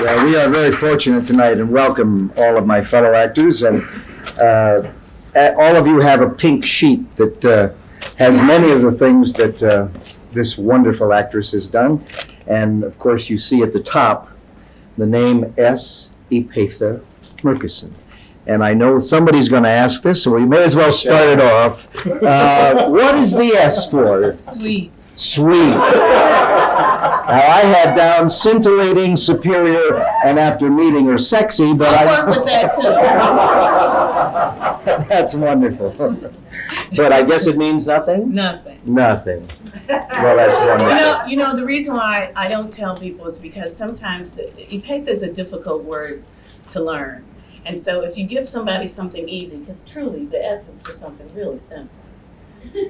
Well, we are very fortunate tonight and welcome all of my fellow actors. And all of you have a pink sheet that has many of the things that this wonderful actress has done. And of course, you see at the top the name S. Epatha Merkerson. And I know somebody's going to ask this, so we may as well start it off. What is the S for? Sweet. Sweet. Now, I had down scintillating, superior, and after meeting her, sexy, but I work with that too. That's wonderful. But I guess it means nothing? Nothing. Nothing. Well, that's wonderful. You know, the reason why I don't tell people is because sometimes Epatha is a difficult word to learn. And so if you give somebody something easy, because truly the S is for something really simple.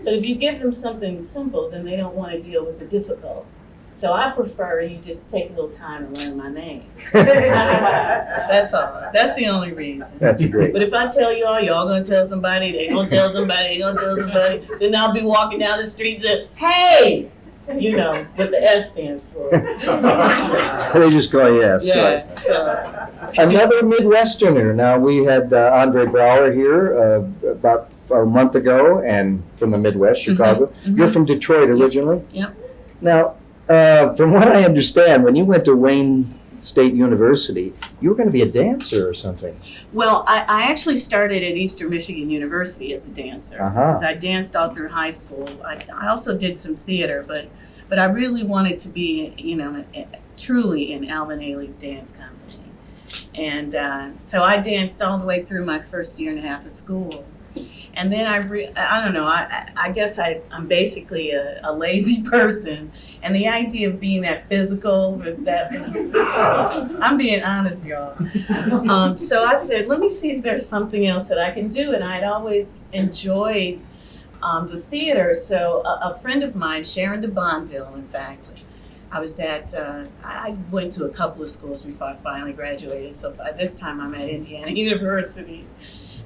But if you give them something simple, then they don't want to deal with the difficult. So I prefer you just take a little time to learn my name. That's all. That's the only reason. That's great. But if I tell y'all gonna tell somebody, they gonna tell somebody, then I'll be walking down the street and say, hey! You know what the S stands for. They just call you S. Yeah. Right. So. Another Midwesterner. Now, we had Andre Brower here about a month ago, and from the Midwest, Chicago. Mm-hmm. You're from Detroit originally? Yep. Now, from what I understand, when you went to Wayne State University, you were going to be a dancer or something. Well, I actually started at Eastern Michigan University as a dancer. Because I danced all through high school. I also did some theater, but I really wanted to be, you know, truly in Alvin Ailey's dance company. And so I danced all the way through my first year and a half of school. And then I don't know, I guess I'm basically a lazy person. And the idea of being that physical, I'm being honest, y'all. So I said, let me see if there's something else that I can do. And I'd always enjoyed the theater. So a friend of mine, Sharon de Bonneville, in fact, I went to a couple of schools before I finally graduated. So by this time I'm at Indiana University.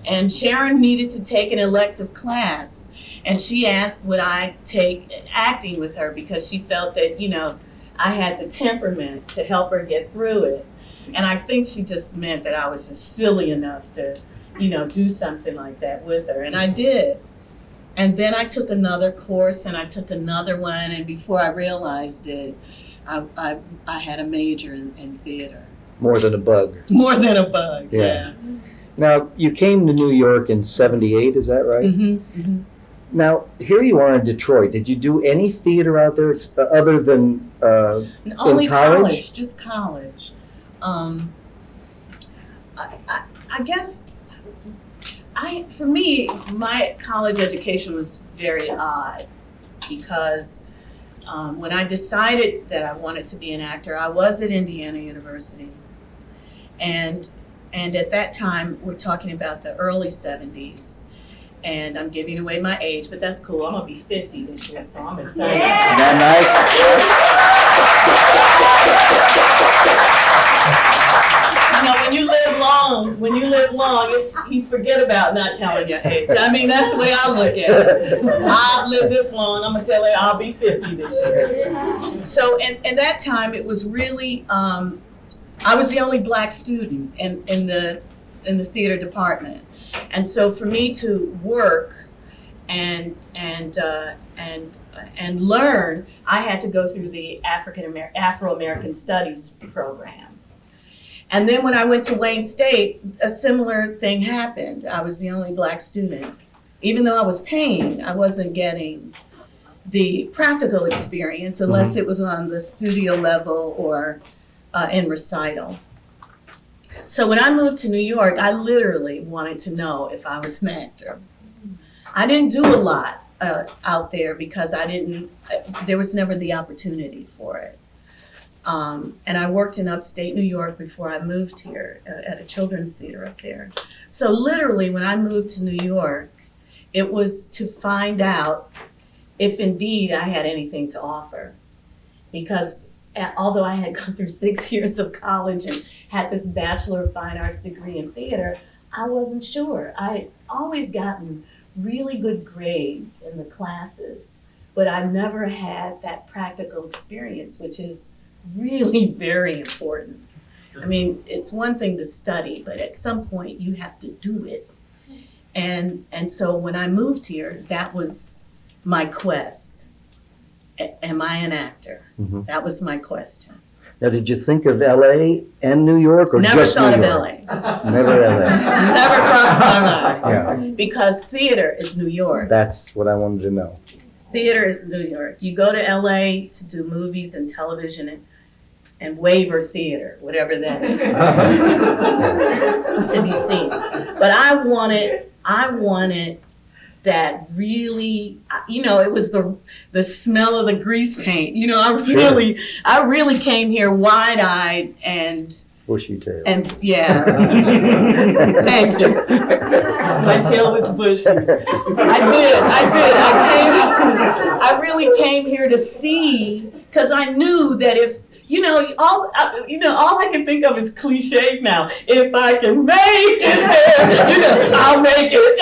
And Sharon needed to take an elective class, and she asked would I take acting with her because she felt that, you know, I had the temperament to help her get through it. And I think she just meant that I was just silly enough to, you know, do something like that with her. And I did. And then I took another course, and I took another one, and before I realized it, I had a major in theater. More than a bug. More than a bug, yeah. Now, you came to New York in '78, is that right? Mm-hmm, mm-hmm. Now, here you are in Detroit. Did you do any theater out there other than Only in college? Just college. I guess, for me, my college education was very odd because when I decided that I wanted to be an actor, I was at Indiana University. And at that time, we're talking about the early 70s. And I'm giving away my age, but that's cool. I'm going to be 50 this year, so I'm excited. Yeah. Isn't that nice? You know, when you live long, you forget about not telling your age. I mean, that's the way I look at it. I've lived this long, I'm going to tell you I'll be 50 this year. So, and that time, it was really... I was the only black student in the theater department, and so for me to work and learn, I had to go through the Afro-American Studies program. And then when I went to Wayne State, a similar thing happened. I was the only black student. Even though I was paying, I wasn't getting the practical experience unless it was on the studio level or in recital. So when I moved to New York, I literally wanted to know if I was an actor. I didn't do a lot out there because there was never the opportunity for it. And I worked in upstate New York before I moved here at a children's theater up there. So literally when I moved to New York, it was to find out if indeed I had anything to offer. Because although I had gone through 6 years of college and had this Bachelor of Fine Arts degree in theater, I wasn't sure. I had always gotten really good grades in the classes, but I never had that practical experience, which is really very important. I mean, it's one thing to study, but at some point you have to do it. And so when I moved here, that was my quest. Am I an actor? Mhm. That was my question. Now, did you think of LA and New York, or Never just thought New of York? LA. Never LA. Never crossed my mind. Yeah, Because theater is New York. that's what I wanted to know. Theater is New York. You go to LA to do movies and television and waiver theater, whatever that is, to be seen. But I wanted that really, it was the smell of the grease paint. I really came here wide-eyed and Bushy tail. yeah. Thank you. My tail was bushy. I really came here to see, because I knew that if, all I can think of is cliches now. If I can make it there, I'll make it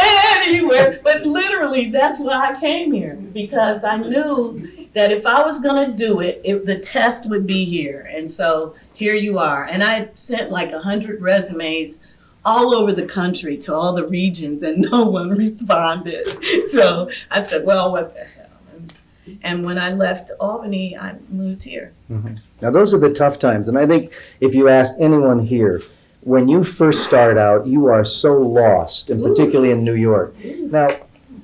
anywhere. But literally, that's why I came here, because I knew that if I was gonna do it, the test would be here. And so here you are. And I sent like 100 resumes all over the country to all the regions, and no one responded. So I said, well, what the hell? And when I left Albany, I moved here. Mhm. Now, those are the tough times, and I think if you asked anyone here, when you first start out, you are so lost, and particularly in New York. Now,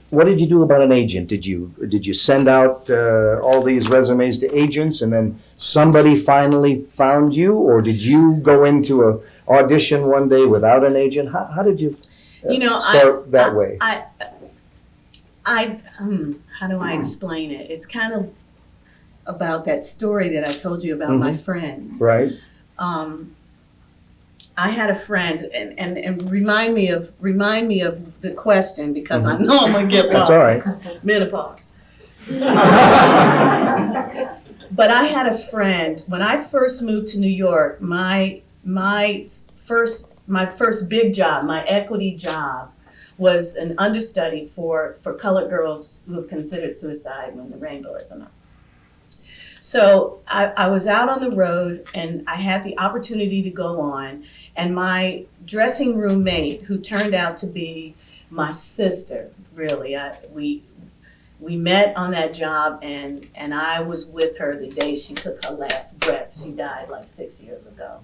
what did you do about an agent? Did you send out all these resumes to agents, and then somebody finally found you, or did you go into a audition one day without an agent? How did you start that way? How do I explain it? It's kind of about that story that I told you about my friend. Right. I had a friend, and remind me of the question, because I know I'm gonna get lost. That's all right. Menopause. But I had a friend when I first moved to New York. My first big job, my equity job, was an understudy for colored girls who have considered suicide when the rainbow is enough. So I was out on the road, and I had the opportunity to go on, and my dressing room mate, who turned out to be my sister, really, we met on that job, and I was with her the day she took her last breath. She died like 6 years ago.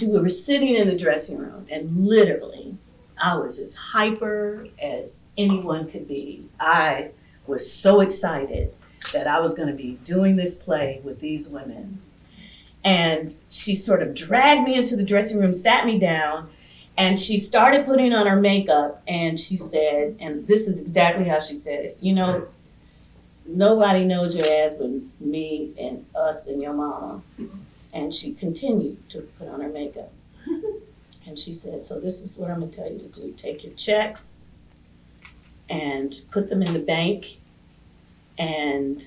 We were sitting in the dressing room, and literally, I was as hyper as anyone could be. I was so excited that I was going to be doing this play with these women. And she sort of dragged me into the dressing room, sat me down, and she started putting on her makeup, and she said, and this is exactly how she said it, nobody knows your ass but me and us and your mama. And she continued to put on her makeup. And she said, so this is what I'm gonna tell you to do. Take your checks and put them in the bank, and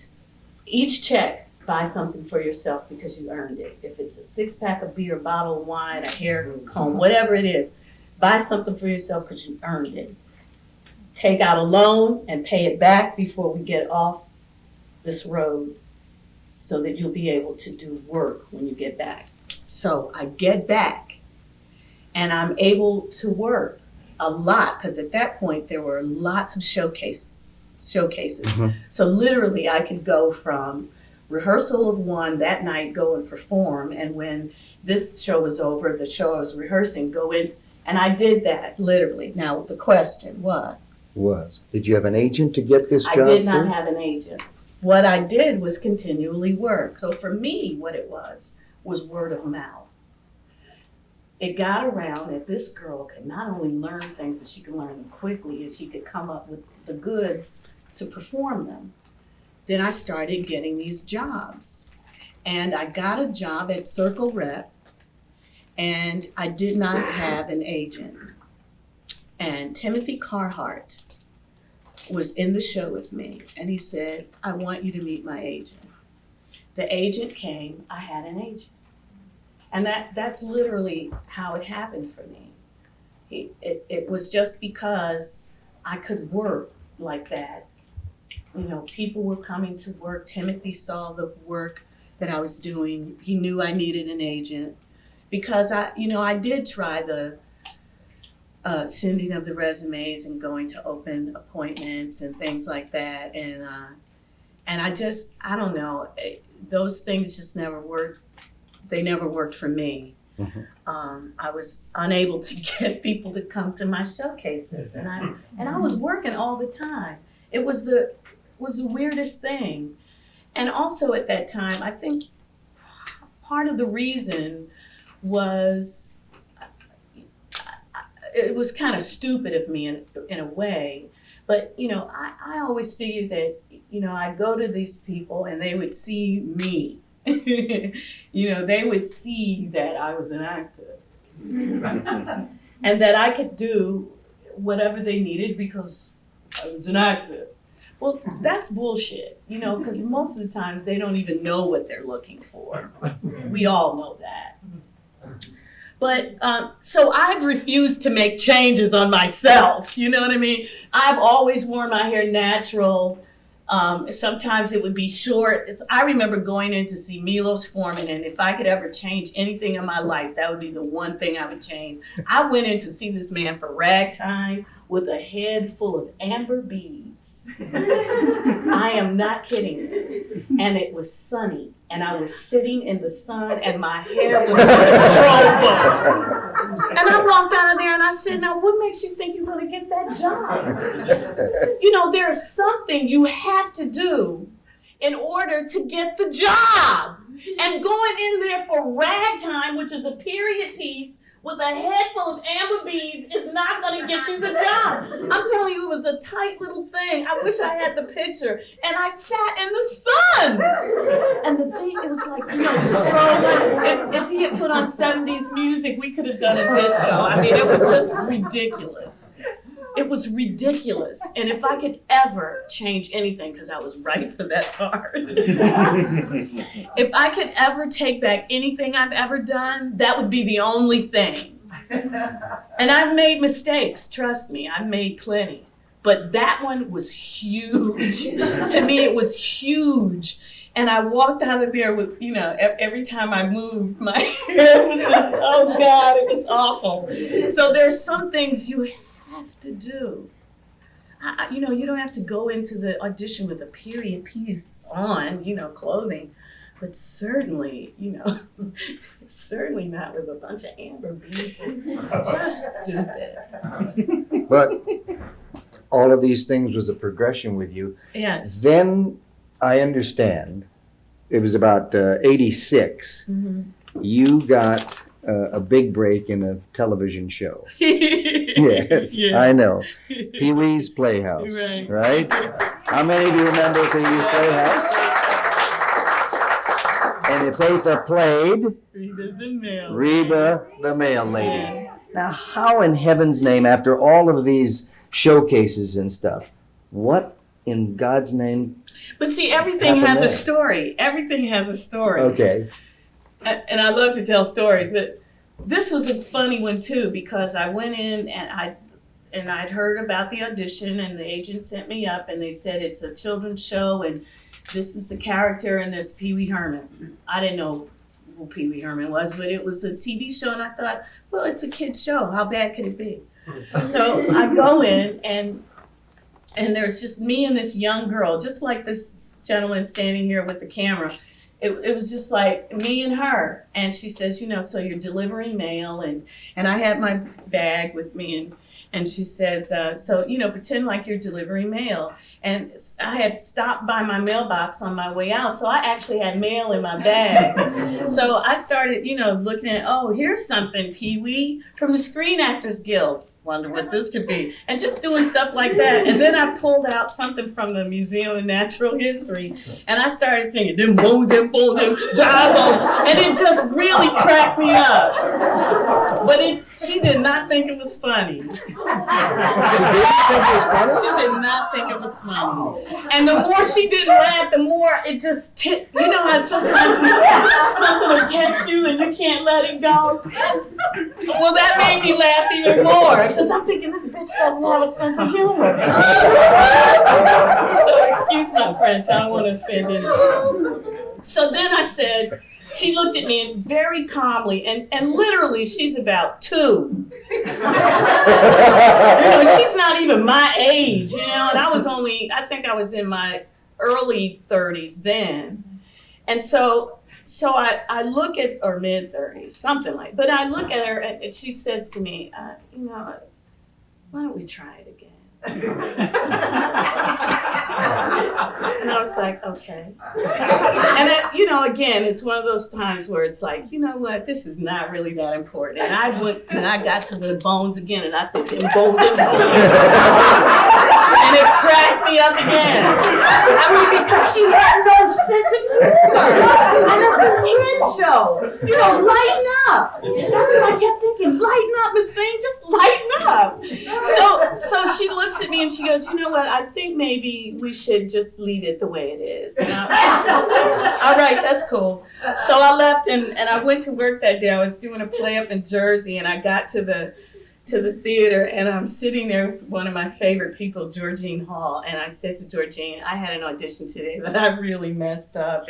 each check, buy something for yourself because you earned it. If it's a 6-pack of beer, a bottle of wine, a hair comb, whatever it is, buy something for yourself because you earned it. Take out a loan and pay it back before we get off this road, so that you'll be able to do work when you get back. So I get back, and I'm able to work a lot, because at that point there were lots of showcases. Mm-hmm. So literally I could go from rehearsal of one that night, go and perform, and when this show was over, the show I was rehearsing, go in, and I did that literally. Now the question was, did you have an agent to get this job? I did not have an agent. What I did was continually work. So for me, what it was word of mouth. It got around that this girl could not only learn things, but she could learn them quickly, and she could come up with the goods to perform them. Then I started getting these jobs. And I got a job at Circle Rep, and I did not have an agent. And Timothy Carhart was in the show with me, and he said, I want you to meet my agent. The agent came, I had an agent. And that's literally how it happened for me. It was just because I could work like that. People were coming to work. Timothy saw the work that I was doing. He knew I needed an agent. because I did try the sending of the resumes and going to open appointments and things like that. And I don't know, those things just never worked. They never worked for me. I was unable to get people to come to my showcases, and I was working all the time. It was the weirdest thing. And also at that time, I think part of the reason was it was kind of stupid of me in a way, but I always figured that I'd go to these people and they would see me. They would see that I was an actor and that I could do whatever they needed because I was an actor. Well, that's bullshit, because most of the time they don't even know what they're looking for. We all know that. But so I've refused to make changes on myself. You know what I mean? I've always worn my hair natural. Sometimes it would be short. I remember going in to see Milos Forman, and if I could ever change anything in my life, that would be the one thing I would change. I went in to see this man for ragtime with a head full of amber beads. I am not kidding you. And it was sunny, and I was sitting in the sun, and my hair was like a strobe ball. And I walked out of there, and I said, now what makes you think you're going to get that job? There's something you have to do in order to get the job. And going in there for ragtime, which is a period piece, with a head full of amber beads is not going to get you the job. I'm telling you, it was a tight little thing. I wish I had the picture. And I sat in the sun. And the thing, it was like, the strobe. If he had put on 70s music, we could have done a disco. I mean, it was just ridiculous. It was ridiculous. And if I could ever change anything, because I was right for that part, if I could ever take back anything I've ever done, that would be the only thing. And I've made mistakes, trust me, I've made plenty. But that one was huge. To me, it was huge. And I walked out of there with, every time I moved, my hair was just, oh God, it was awful. So there's some things you have to do. You don't have to go into the audition with a period piece on, clothing, but certainly, certainly not with a bunch of amber beads. Just stupid. But all of these things was a progression with you. Yes. Then I understand it was about 86. You got a big break in a television show. Yes, yeah. I know. Pee-wee's Playhouse, right? How many of you remember Pee-wee's Playhouse? And Epatha played Reba the mail lady. Yeah. Now, how in heaven's name, after all of these showcases and stuff, what in God's name? But see, everything has a story. Everything has a story. Okay. And I love to tell stories, but this was a funny one too, because I went in and I'd heard about the audition, and the agent sent me up and they said it's a children's show and this is the character and there's Pee Wee Herman. I didn't know who Pee Wee Herman was, but it was a TV show, and I thought, well, it's a kid's show. How bad could it be? So I go in and there's just me and this young girl, just like this gentleman standing here with the camera. It was just like me and her. And she says, so you're delivering mail, and I had my bag with me, and she says, so pretend like you're delivering mail. And I had stopped by my mailbox on my way out, so I actually had mail in my bag. So I started, looking at, oh, here's something, Pee-wee, from the Screen Actors Guild. Wonder what this could be. And just doing stuff like that. And then I pulled out something from the Museum of Natural History, and I started singing, dim boom, dim boom, dim, and it just really cracked me up. But she did not think it was funny. She did not think it was funny. And the more she didn't laugh, the more it just how sometimes something will catch you and you can't let it go? Well, that made me laugh even more, because I'm thinking this bitch doesn't have a sense of humor. So excuse my French, I don't want to offend anyone. So then I said, she looked at me and very calmly, and literally she's about 2. You know, she's not even my age, you know, and I think I was in my early 30s then. And so I look at, or mid 30s, something like, but I look at her and she says to me, you know, why don't we try it again? And I was like, okay. And you know, again, it's one of those times where it's like, you know what, this is not really that important. And I went and I got to the bones again, and I said, them bones. And it cracked me up again. I mean, because she had no sense of humor. And it's a kid show. You know, lighten up. That's what I kept thinking, lighten up, Miss Thing, just lighten up. So she looks at me and she goes, you know what, I think maybe we should just leave it the way it is. And all right, that's cool. So I left and I went to work that day. I was doing a play up in Jersey, and I got to the theater, and I'm sitting there with one of my favorite people, Georgine Hall, and I said to Georgine, I had an audition today that I really messed up,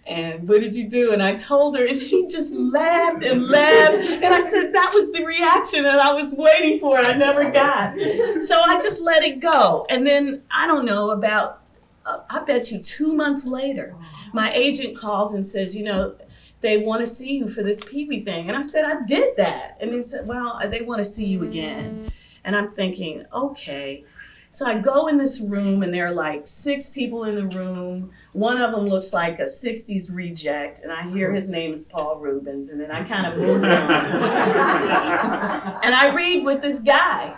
and what did you do? And I told her, and she just laughed and laughed, and I said that was the reaction that I was waiting for, I never got. So I just let it go, and then, I don't know, about, I bet you 2 months later, my agent calls and says, you know, they want to see you for this Pee-wee thing. And I said, I did that. And he said, well, they want to see you again. And I'm thinking, okay. So I go in this room, and there are like 6 people in the room. One of them looks like a 60s reject, and I hear his name is Paul Rubens, and then I kind of move on. And I read with this guy.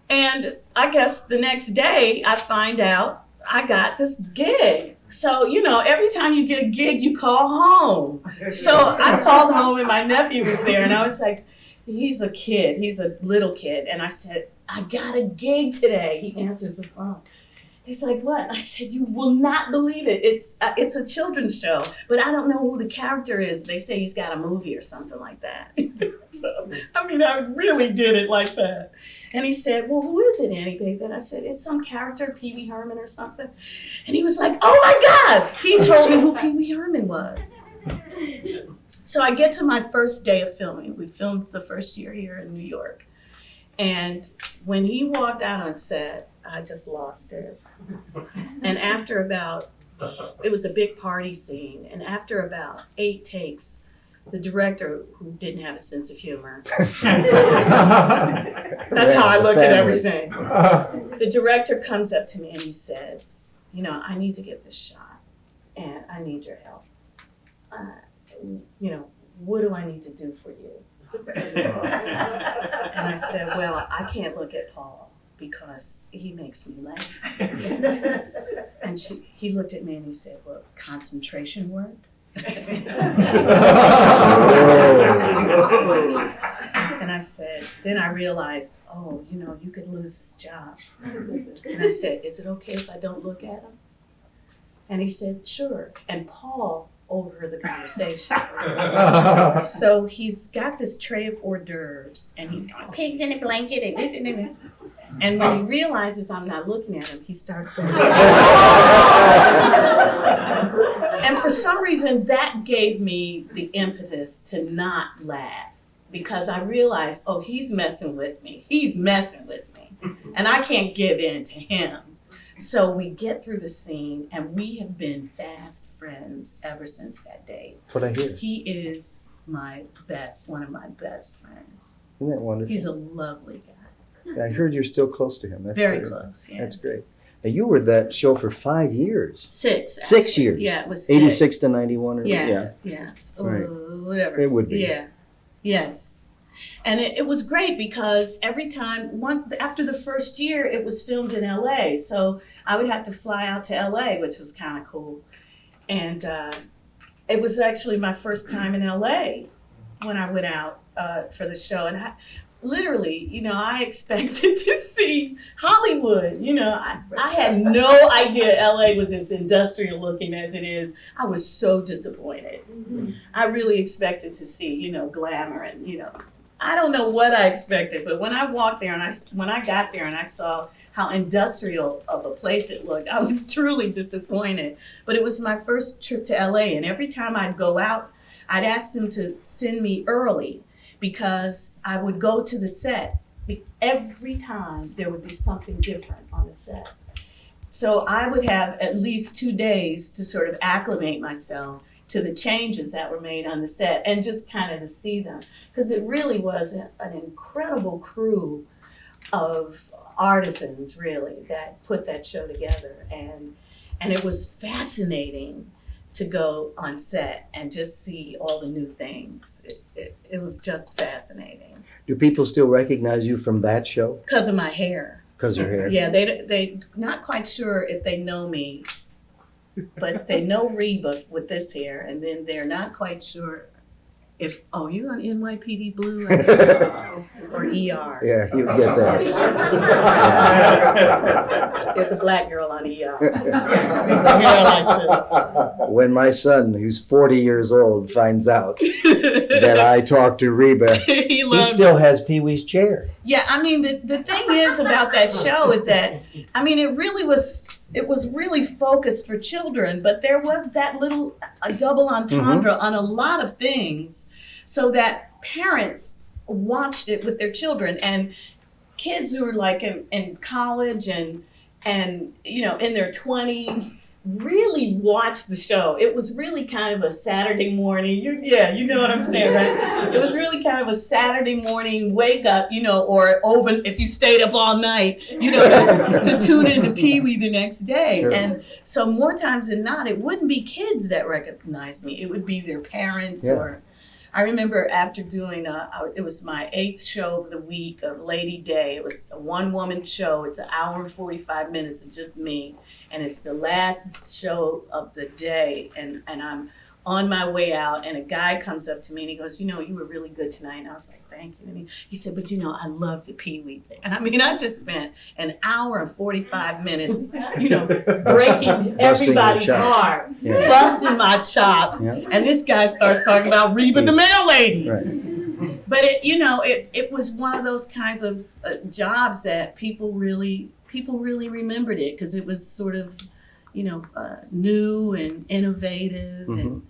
And I guess the next day, I find out I got this gig. So, you know, every time you get a gig, you call home. So I called home, and my nephew was there, and I was like, he's a kid, he's a little kid. And I said, I got a gig today. He answers the phone. He's like, what? I said, you will not believe it. It's a children's show, but I don't know who the character is. They say he's got a movie or something like that. So, I mean, I really did it like that. And he said, well, who is it, Annie, baby? And I said, it's some character, Pee Wee Herman or something. And he was like, oh my God. He told me who Pee Wee Herman was. So I get to my first day of filming. We filmed the first year here in New York. And when he walked out on set, I just lost it. And after about, it was a big party scene, and after about 8 takes, the director, who didn't have a sense of humor, that's how I look at everything. The director comes up to me and he says, you know, I need to get this shot, and I need your help. You know, what do I need to do for you? And I said, well, I can't look at Paul because he makes me laugh. And he looked at me and he said, well, concentration work? And I said, then I realized, oh, you know, you could lose this job. And I said, is it okay if I don't look at him? And he said, sure. And Paul overheard the conversation. So he's got this tray of hors d'oeuvres, and he's got pigs in a blanket and this and that. And when he realizes I'm not looking at him, he starts going. And for some reason, that gave me the impetus to not laugh, because I realized, oh, he's messing with me. He's messing with me. And I can't give in to him. So we get through the scene, and we have been fast friends ever since that day. That's what I hear. He is one of my best friends. Isn't that wonderful? He's a lovely guy. I heard you're still close to him. That's Very great. close, yeah. That's great. Now, you were that show for 5 years. 6. 6 actually. years. Yeah, it was 6. 86 to 91 or Yeah. Right. Whatever. It would be. Yeah. Yes. And it was great because every time, after the first year, it was filmed in LA. So I would have to fly out to LA, which was kind of cool. And it was actually my first time in LA when I went out for the show. And literally, you know, I expected to see Hollywood. You know, I had no idea LA was as industrial looking as it is. I was so disappointed. Mm-hmm. I really expected to see, you know, glamour and, you know, I don't know what I expected, but when I walked there and when I got there and I saw how industrial of a place it looked, I was truly disappointed. But it was my first trip to LA, and every time I'd go out, I'd ask them to send me early because I would go to the set. Every time there would be something different on the set. So I would have at least 2 days to sort of acclimate myself to the changes that were made on the set and just kind of to see them. Because it really was an incredible crew of artisans, really, that put that show together. And it was fascinating to go on set and just see all the new things. It was just fascinating. Do people still recognize you from that show? Because of my hair. Because of your hair? Yeah, they not quite sure if they know me, but they know Reba with this hair, and then they're not quite sure if, oh, you on NYPD Blue or ER. Yeah, you get that. There's a black girl on ER. Hair like this. When my son, who's 40 years old, finds out that I talked to Reba, he still has Pee Wee's chair. Yeah, I mean, the thing is about that show is that, I mean, it was really focused for children, but there was that little double entendre on a lot of things so that parents watched it with their children, and kids who were like in college and you know, in their 20s really watched the show. It was really kind of a Saturday morning. You know what I'm saying, right? It was really kind of a Saturday morning wake up, you know, or over if you stayed up all night, you know, to tune into Pee Wee the next day. Sure. And so more times than not, it wouldn't be kids that recognized me. It would be their parents. Or I remember after doing it was my 8th show of the week of Lady Day. It was a one-woman show. It's an hour and 45 minutes of just me. And it's the last show of the day, and I'm on my way out, and a guy comes up to me and he goes, you know, you were really good tonight. And I was like, thank you. And he said, but you know, I love the Pee Wee thing. And I mean, I just spent an hour and 45 minutes, you know, breaking everybody's heart, busting my chops. Yeah. And this guy starts talking about Reba the mail lady. Right. But it was one of those kinds of jobs that people really remembered it because it was sort of, you know, new and innovative and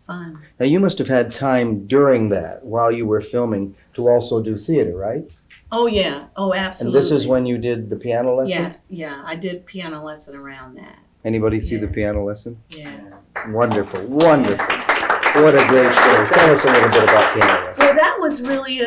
fun. Now you must have had time during that, while you were filming, to also do theater, right? Oh yeah, oh absolutely. And this is when you did the piano lesson? Yeah, I did piano lesson around that. Anybody see the piano lesson? Yeah. Wonderful. What a great show. Tell us a little bit about piano lesson. Well, that was really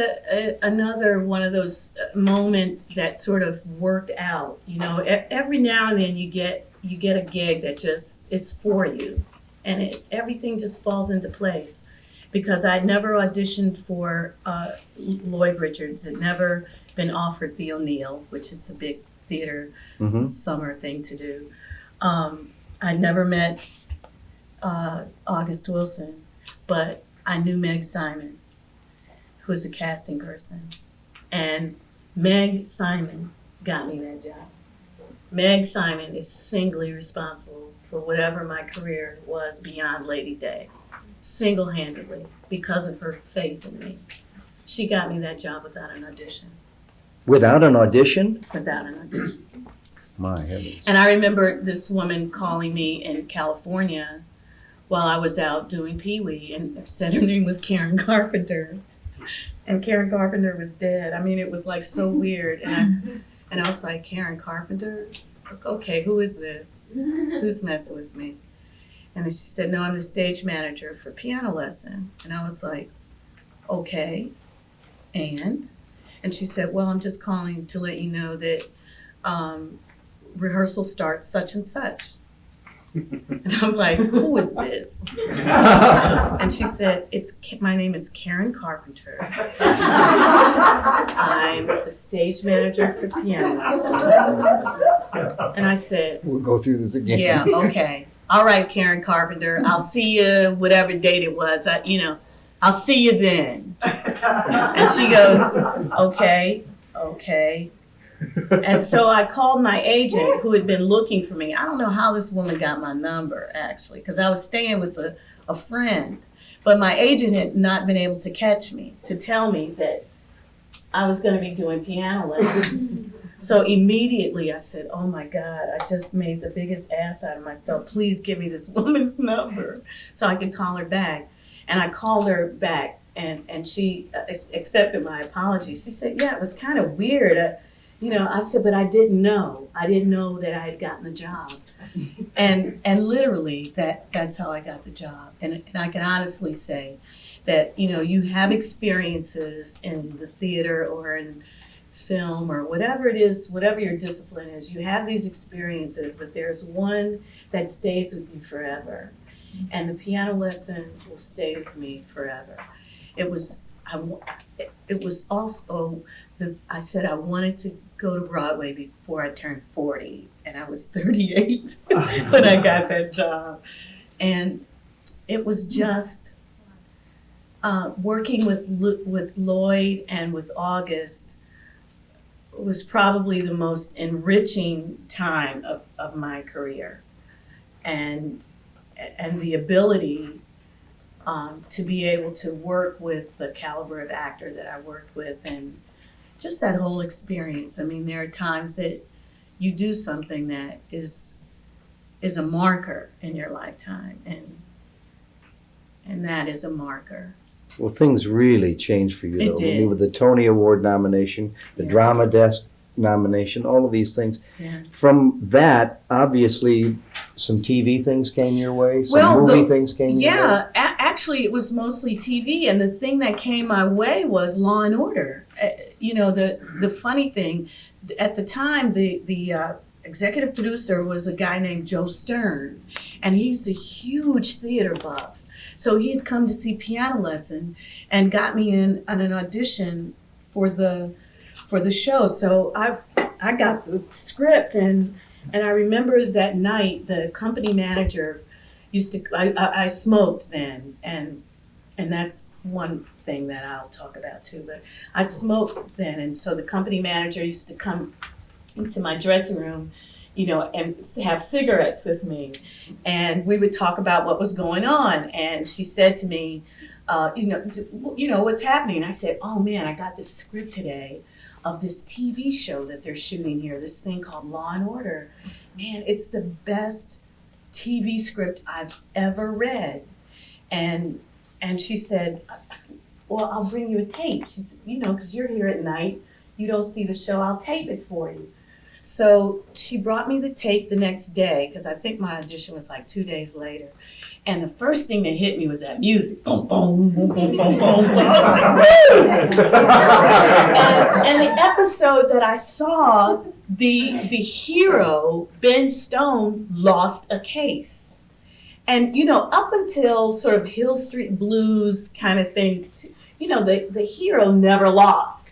another one of those moments that sort of worked out. You know, every now and then you get a gig that just is for you, and everything just falls into place. Because I'd never auditioned for Lloyd Richards, had never been offered the O'Neill, which is a big theater summer thing to do. I'd never met August Wilson, but I knew Meg Simon, who was a casting person. And Meg Simon got me that job. Meg Simon is singly responsible for whatever my career was beyond Lady Day. Single-handedly, because of her faith in me. She got me that job without an audition. Without an audition? Without an audition. My heavens. And I remember this woman calling me in California while I was out doing Pee Wee, and said her name was Karen Carpenter. And Karen Carpenter was dead. I mean, it was like so weird. And I was like, Karen Carpenter? Okay, who is this? Who's messing with me? And then she said, no, I'm the stage manager for piano lesson. And I was like, okay, and she said, well, I'm just calling to let you know that rehearsal starts such and such. And I'm like, who is this? And she said, my name is Karen Carpenter. I'm the stage manager for piano lesson. And I said, we'll go through this again. Yeah, okay. All right, Karen Carpenter, I'll see you whatever date it was. I'll see you then. And she goes, okay. And so I called my agent who had been looking for me. I don't know how this woman got my number, actually, because I was staying with a friend. But my agent had not been able to catch me, to tell me that I was going to be doing piano lessons. So immediately I said, oh my God, I just made the biggest ass out of myself. Please give me this woman's number so I can call her back. And I called her back, and she accepted my apology. She said, yeah, it was kind of weird. I said, but I didn't know. I didn't know that I had gotten the job. And literally, that's how I got the job. And I can honestly say that, you have experiences in the theater or in film or whatever it is, whatever your discipline is, you have these experiences, but there's one that stays with you forever. And the piano lesson will stay with me forever. It was also, I said I wanted to go to Broadway before I turned 40, and I was 38 when I got that job. And it was just working with Lloyd and with August was probably the most enriching time of my career. And the ability to be able to work with the caliber of actor that I worked with, and just that whole experience. I mean, there are times that you do something that is a marker in your lifetime, and that is a marker. Well, things really changed for you, though. It did. I mean, with the Tony Award nomination, the Drama Desk nomination, all of these things. Yeah. From that, obviously, some TV things came your way, some movie things came your way. Yeah, actually, it was mostly TV, and the thing that came my way was Law and Order. The funny thing, at the time, the executive producer was a guy named Joe Stern, and he's a huge theater buff. So he had come to see Piano Lesson and got me in on an audition for the show. So I got the script, and I remember that night the company manager used to, I smoked then, and that's one thing that I'll talk about too, but I smoked then, and so the company manager used to come into my dressing room, and have cigarettes with me, and we would talk about what was going on. And she said to me, what's happening? I said, oh man, I got this script today of this TV show that they're shooting here, this thing called Law and Order. Man, it's the best TV script I've ever read. And she said, well, I'll bring you a tape. She said, because you're here at night, you don't see the show, I'll tape it for you. So she brought me the tape the next day, because I think my audition was like 2 days later. And the first thing that hit me was that music. Boom, boom, boom, boom, boom, boom. I was like, woo! And the episode that I saw, the hero, Ben Stone, lost a case. And, up until sort of Hill Street Blues kind of thing, the hero never lost.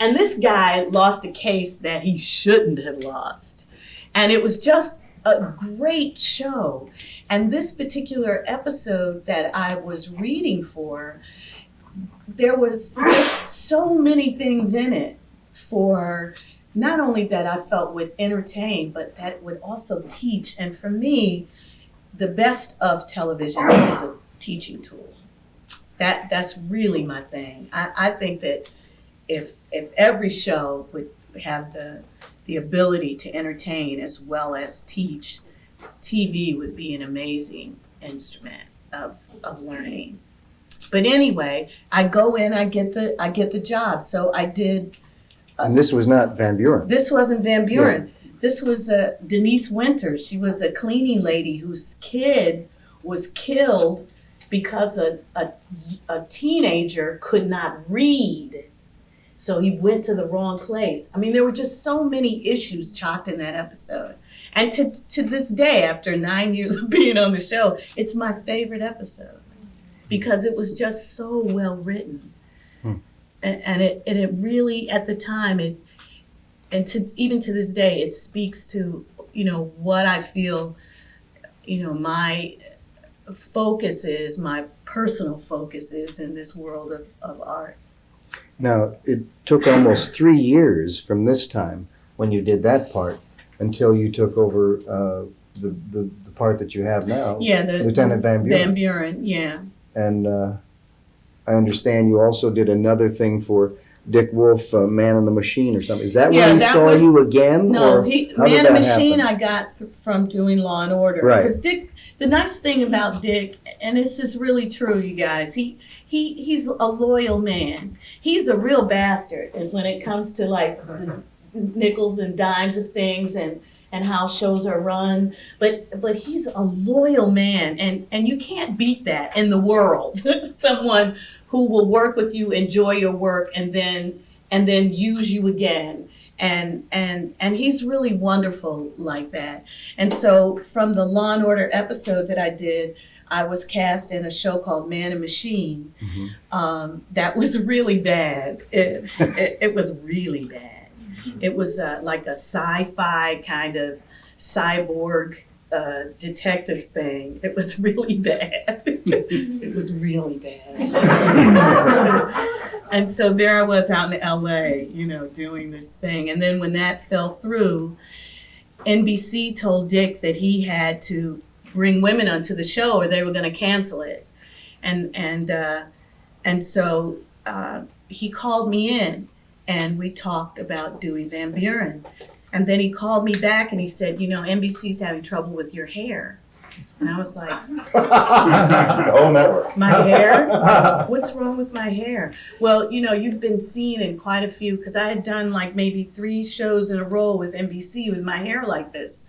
And this guy lost a case that he shouldn't have lost. And it was just a great show. And this particular episode that I was reading for, there was just so many things in it for not only that I felt would entertain, but that would also teach. And for me, the best of television is a teaching tool. That's really my thing. I think that if every show would have the ability to entertain as well as teach, TV would be an amazing instrument of learning. But anyway, I go in, I get the job. So I did. And this was not Van Buren. This wasn't Van Buren. Yeah. This was Denise Winters. She was a cleaning lady whose kid was killed because a teenager could not read. So he went to the wrong place. I mean, there were just so many issues chalked in that episode. And to this day, after 9 years of being on the show, it's my favorite episode because it was just so well written. And it really, at the time, even to this day, it speaks to, what I feel, my focus is, my personal focus is in this world of art. Now, it took almost 3 years from this time when you did that part until you took over the part that you have now. Yeah, Lieutenant Van Buren. Van Buren, yeah. And I understand you also did another thing for Dick Wolf, Man in the Machine or something. Is that Yeah, when he that saw was- you again? No, or how did Man that and Machine happen? I got from doing Law and Order. Right. Because Dick, the nice thing about Dick, and this is really true, you guys, he's a loyal man. He's a real bastard, and when it comes to like the nickels and dimes of things and how shows are run, but he's a loyal man, and you can't beat that in the world. Someone who will work with you, enjoy your work, and then use you again. And he's really wonderful like that. And so from the Law and Order episode that I did, I was cast in a show called Man and Machine. That was really bad. It was really bad. It was like a sci-fi kind of cyborg detective thing. It was really bad. It was really bad. And so there I was out in LA, doing this thing. And then when that fell through, NBC told Dick that he had to bring women onto the show or they were going to cancel it. And so he called me in and we talked about Dewey Van Buren. And then he called me back and he said, NBC's having trouble with your hair. And I was like, Oh, network. my hair? What's wrong with my hair? Well, you've been seen in quite a few, because I had done like maybe 3 shows in a row with NBC with my hair like this.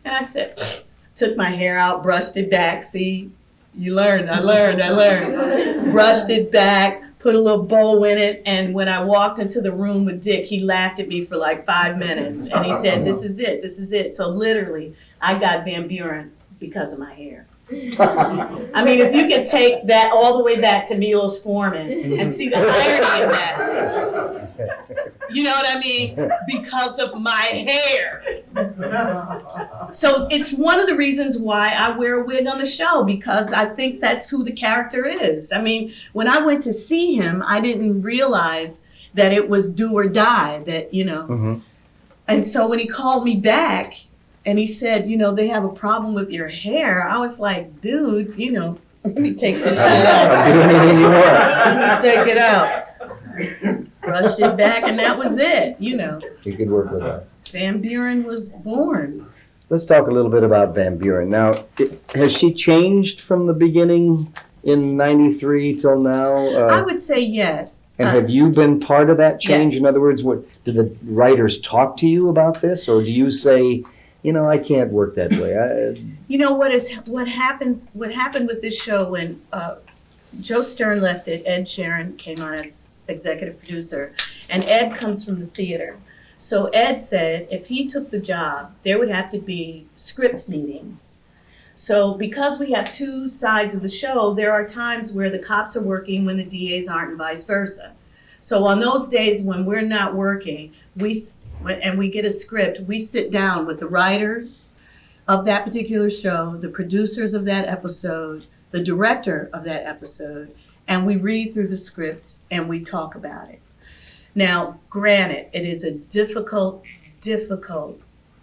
And I said, took my hair out, brushed it back. See, I learned. Brushed it back, put a little bow in it, and when I walked into the room with Dick, he laughed at me for like 5 minutes, and he said, this is it. So literally, I got Van Buren because of my hair. I mean, if you could take that all the way back to Milos Forman and see the irony in that. You know what I mean? Because of my hair. So it's one of the reasons why I wear a wig on the show, because I think that's who the character is. I mean, when I went to see him, I didn't realize that it was do or die, that, And so when he called me back and he said, they have a problem with your hair, I was like, dude, let me take this shit out. Do anything you want. Let me take it out. Brushed it back, and that was it, You could work with that. Van Buren was born. Let's talk a little bit about Van Buren. Now, has she changed from the beginning in '93 till now? I would say yes. And have you been part of that change? Yes. In other words, do the writers talk to you about this, or do you say, I can't work that way? What happened with this show when Joe Stern left it, Ed Sheeran came on as executive producer, and Ed comes from the theater. So Ed said if he took the job, there would have to be script meetings. So because we have 2 sides of the show, there are times where the cops are working when the DAs aren't, and vice versa. So on those days when we're not working, and we get a script, we sit down with the writers of that particular show, the producers of that episode, the director of that episode, and we read through the script and we talk about it. Now, granted, it is a difficult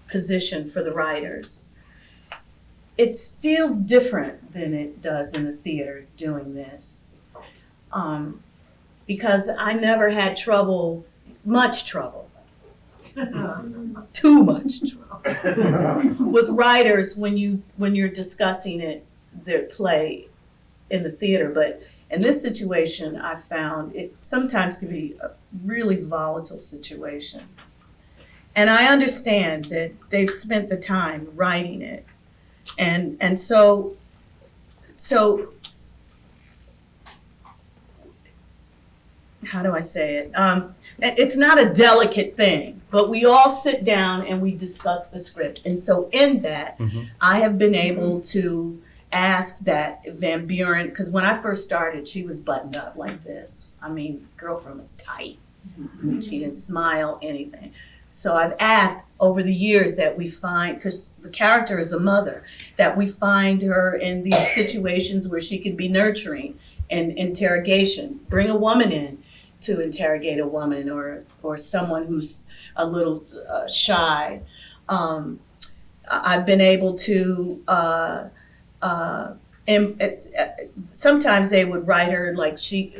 position for the writers. It feels different than it does in the theater doing this. Because I never had much trouble, too much trouble, with writers when you're discussing their play in the theater. But in this situation, I found it sometimes can be a really volatile situation. And I understand that they've spent the time writing it. And so how do I say it? It's not a delicate thing, but we all sit down and we discuss the script. And so in that, I have been able to ask that Van Buren, because when I first started, she was buttoned up like this. I mean, girlfriend was tight. She didn't smile, anything. So I've asked over the years that we find, because the character is a mother, that we find her in these situations where she can be nurturing and interrogation. Bring a woman in to interrogate a woman, or someone who's a little shy. I've been able to, sometimes they would write her like she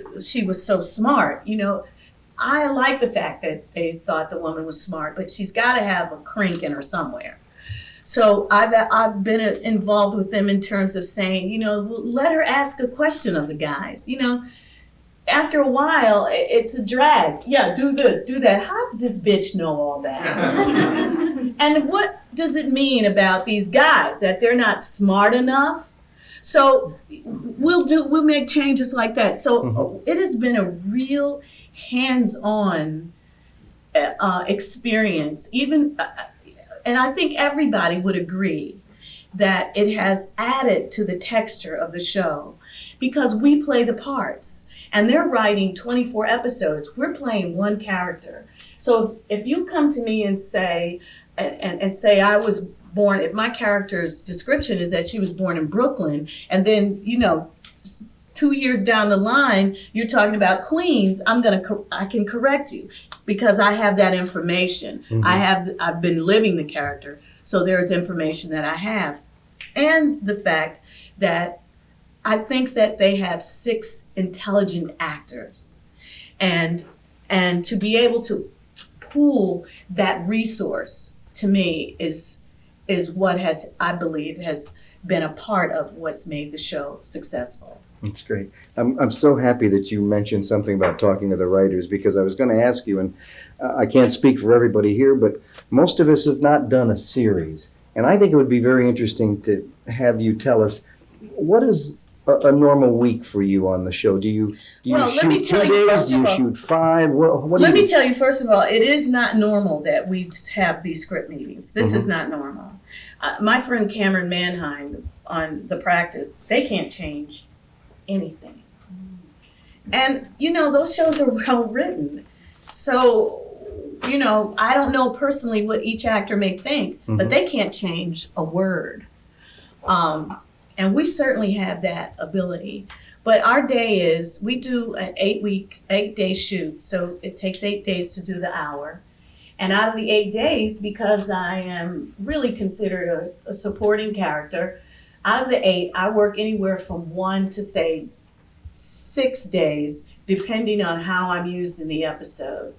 was so smart, I like the fact that they thought the woman was smart, but she's got to have a crink in her somewhere. So I've been involved with them in terms of saying, you know, let her ask a question of the guys. You know, after a while, it's a drag. Yeah, do this, do that. How does this bitch know all that? And what does it mean about these guys, that they're not smart enough? So we'll make changes like that. So it has been a real hands-on experience, even, and I think everybody would agree that it has added to the texture of the show because we play the parts and they're writing 24 episodes. We're playing one character. So if you come to me and say, say I was born, if my character's description is that she was born in Brooklyn, and then, you know, 2 years down the line, you're talking about Queens, I can correct you because I have that information. I've been living the character, so there's information that I have. And the fact that I think that they have 6 intelligent actors. And to be able to pool that resource, to me, is what I believe has been a part of what's made the show successful. That's great. I'm so happy that you mentioned something about talking to the writers, because I was going to ask you, and I can't speak for everybody here, but most of us have not done a series. And I think it would be very interesting to have you tell us, what is a normal week for you on the show? Do you shoot 2 days? Do you shoot 5? Let me tell you, first of all, it is not normal that we have these script meetings. This is not normal. My friend Cameron Manheim on The Practice, they can't change anything. And, you know, those shows are well written. So, you know, I don't know personally what each actor may think, but they can't change a word. And we certainly have that ability. But our day is, we do an 8-day shoot. So it takes 8 days to do the hour. And out of the 8 days, because I am really considered a supporting character, out of the 8, I work anywhere from 1 to, say, 6 days, depending on how I'm used in the episode.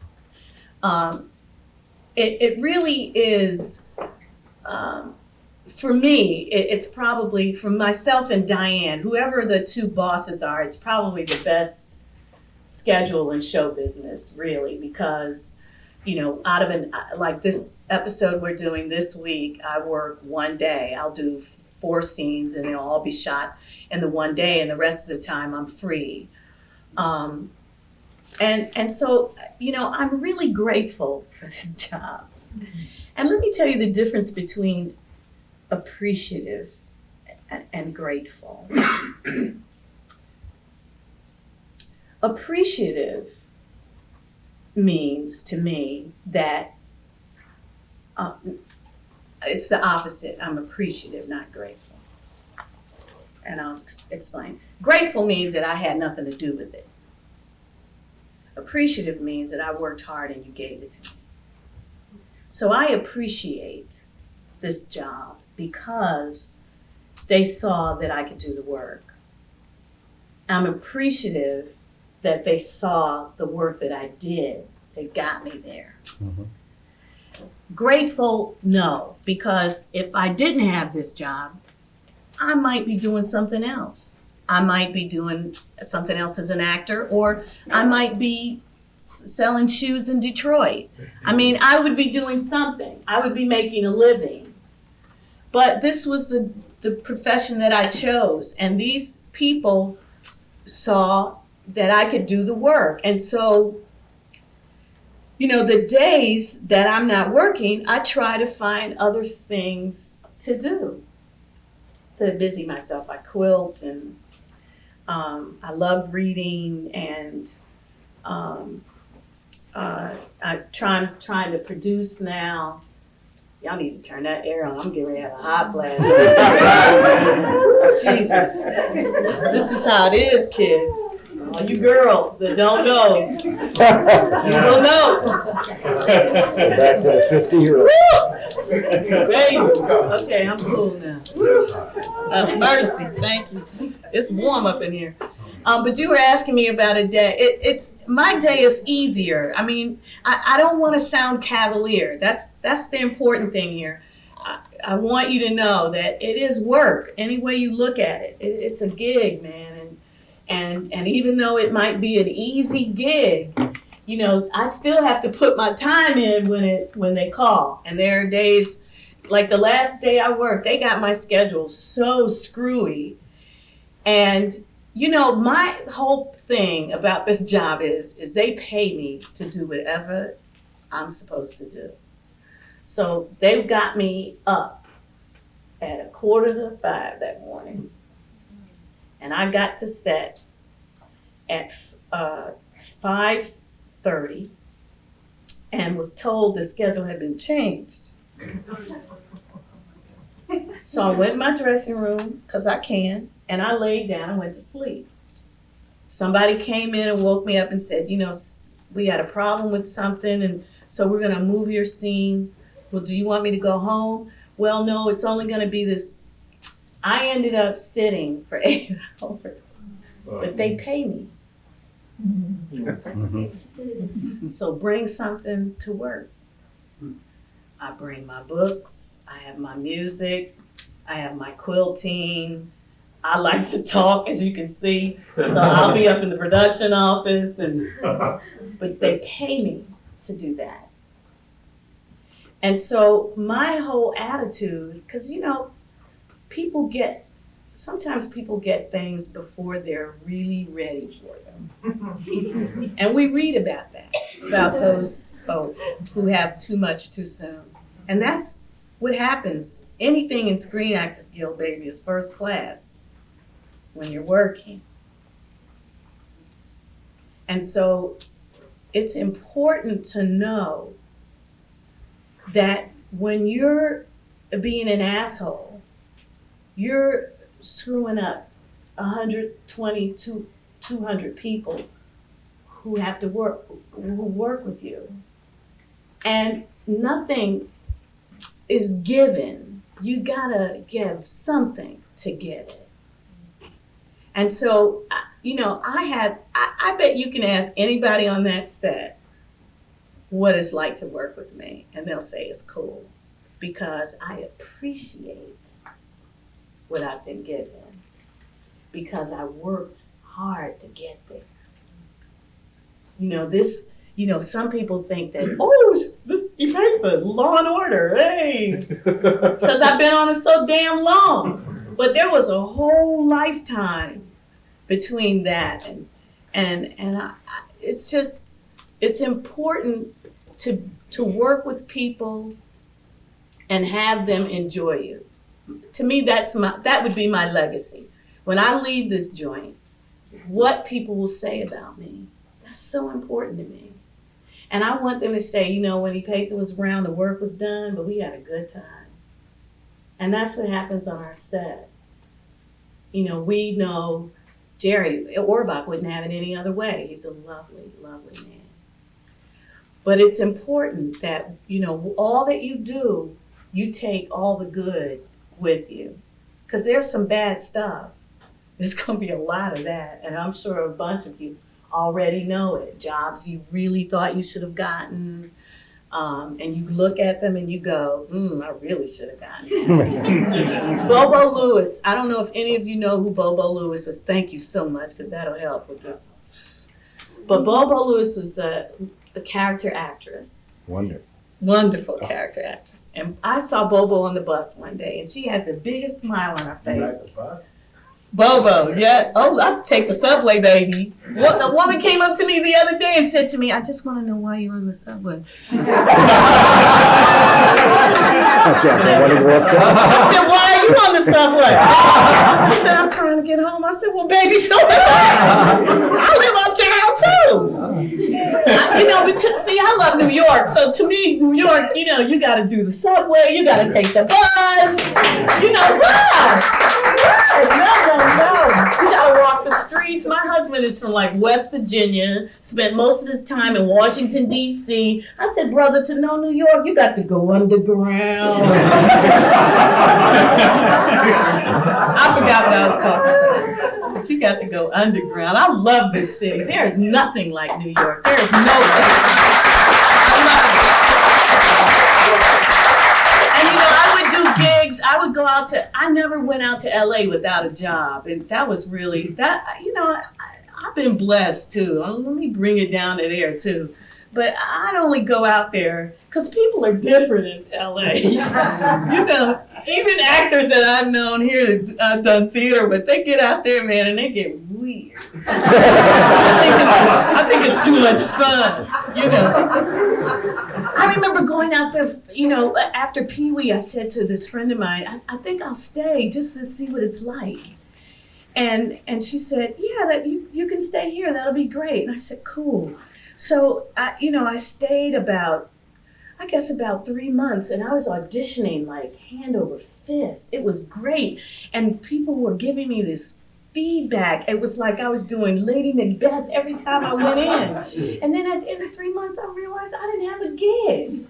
It really is, for me, it's probably, for myself and Diane, whoever the 2 bosses are, it's probably the best schedule in show business, really, because, you know, out of like this episode we're doing this week, I work 1 day. I'll do 4 scenes and they'll all be shot in the 1 day, and the rest of the time I'm free. And so, you know, I'm really grateful for this job. And let me tell you the difference between appreciative and grateful. Appreciative means to me that it's the opposite. I'm appreciative, not grateful. And I'll explain. Grateful means that I had nothing to do with it. Appreciative means that I worked hard and you gave it to me. So I appreciate this job because they saw that I could do the work. I'm appreciative that they saw the work that I did that got me there. Grateful, no, because if I didn't have this job, I might be doing something else. I might be doing something else as an actor, or I might be selling shoes in Detroit. I mean, I would be doing something. I would be making a living. But this was the profession that I chose, and these people saw that I could do the work. And so, you know, the days that I'm not working, I try to find other things to do, to busy myself. I quilt, and I love reading, and I'm trying to produce now. Y'all need to turn that air on. I'm getting ready to have a hot blast. Jesus. This is how it is, kids. All you girls that don't know, you will know. Back to the 50-year-old. Baby. Okay, I'm cool now. Mercy, thank you. It's warm up in here. But you were asking me about a day. It's my day is easier. I mean, I don't want to sound cavalier. That's the important thing here. I want you to know that it is work. Any way you look at it, it's a gig, man. And even though it might be an easy gig, you know, I still have to put my time in when they call. And there are days, like the last day I worked, they got my schedule so screwy. And you know, my whole thing about this job is they pay me to do whatever I'm supposed to do. So they've got me up at 4:45 that morning. And I got to set at 5:30 and was told the schedule had been changed. So I went in my dressing room, because I can, and I laid down and went to sleep. Somebody came in and woke me up and said, you know, we had a problem with something, and so we're going to move your scene. Well, do you want me to go home? Well, no, it's only going to be this. I ended up sitting for 8 hours, but they pay me. So bring something to work. I bring my books, I have my music, I have my quilting. I like to talk, as you can see, so I'll be up in the production office, but they pay me to do that. And so my whole attitude, because you know, sometimes people get things before they're really ready for them. And we read about that, about those folks who have too much too soon. And that's what happens. Anything in Screen Actors Guild, baby, is first class when you're working. And so it's important to know that when you're being an asshole, you're screwing up 120 to 200 people who have to who work with you. And nothing is given. You gotta give something to get it. And so, you know, I bet you can ask anybody on that set what it's like to work with me, and they'll say it's cool, because I appreciate what I've been given, because I worked hard to get there. You know, some people think that, you paid for Law and Order, hey, because I've been on it so damn long. But there was a whole lifetime between that, and it's important to work with people and have them enjoy you. To me, that would be my legacy. When I leave this joint, what people will say about me, that's so important to me. And I want them to say, you know, when Epatha was around, the work was done, but we had a good time. And that's what happens on our set. You know, we know Jerry Orbach wouldn't have it any other way. He's a lovely, lovely man. But it's important that, you know, all that you do, you take all the good with you. Because there's some bad stuff. There's going to be a lot of that. And I'm sure a bunch of you already know it. Jobs you really thought you should have gotten. And you look at them and you go, I really should have gotten that. Bobo Lewis. I don't know if any of you know who Bobo Lewis is. Thank you so much, because that'll help with this. But Bobo Lewis was a character actress. Wonderful character actress. And I saw Bobo on the bus one day, and she had the biggest smile on her face. Like the bus? Bobo, yeah. Oh, I'll take the subway, baby. Well, a woman came up to me the other day and said to me, I just want to know why you're on the subway. I said, why are you on the subway? She said, I'm trying to get home. I said, well, baby, so am I. I live uptown, too. See, I love New York. So to me, New York, you know, you got to do the subway. You got to take the bus. You know, right. No. You got to walk the streets. My husband is from like West Virginia, spent most of his time in Washington, D.C. I said, brother, to know New York, you got to go underground. I forgot what I was talking about. but you got to go underground. I love this city. There is nothing like New York. There is no place. I love it. And I would do gigs. I would go out to, I never went out to LA without a job. And that was really, I've been blessed too. Let me bring it down to there too. But I'd only go out there because people are different in LA. Even actors that I've known here that I've done theater with, they get out there, man, and they get weird. I think it's too much sun, I remember going out there, after Pee Wee, I said to this friend of mine, I think I'll stay just to see what it's like. And she said, yeah, that you can stay here, that'll be great. And I said, cool. So, I stayed about 3 months, and I was auditioning like hand over fist. It was great. And people were giving me this feedback. It was like I was doing Lady Macbeth every time I went in. And then at the end of 3 months, I realized I didn't have a gig.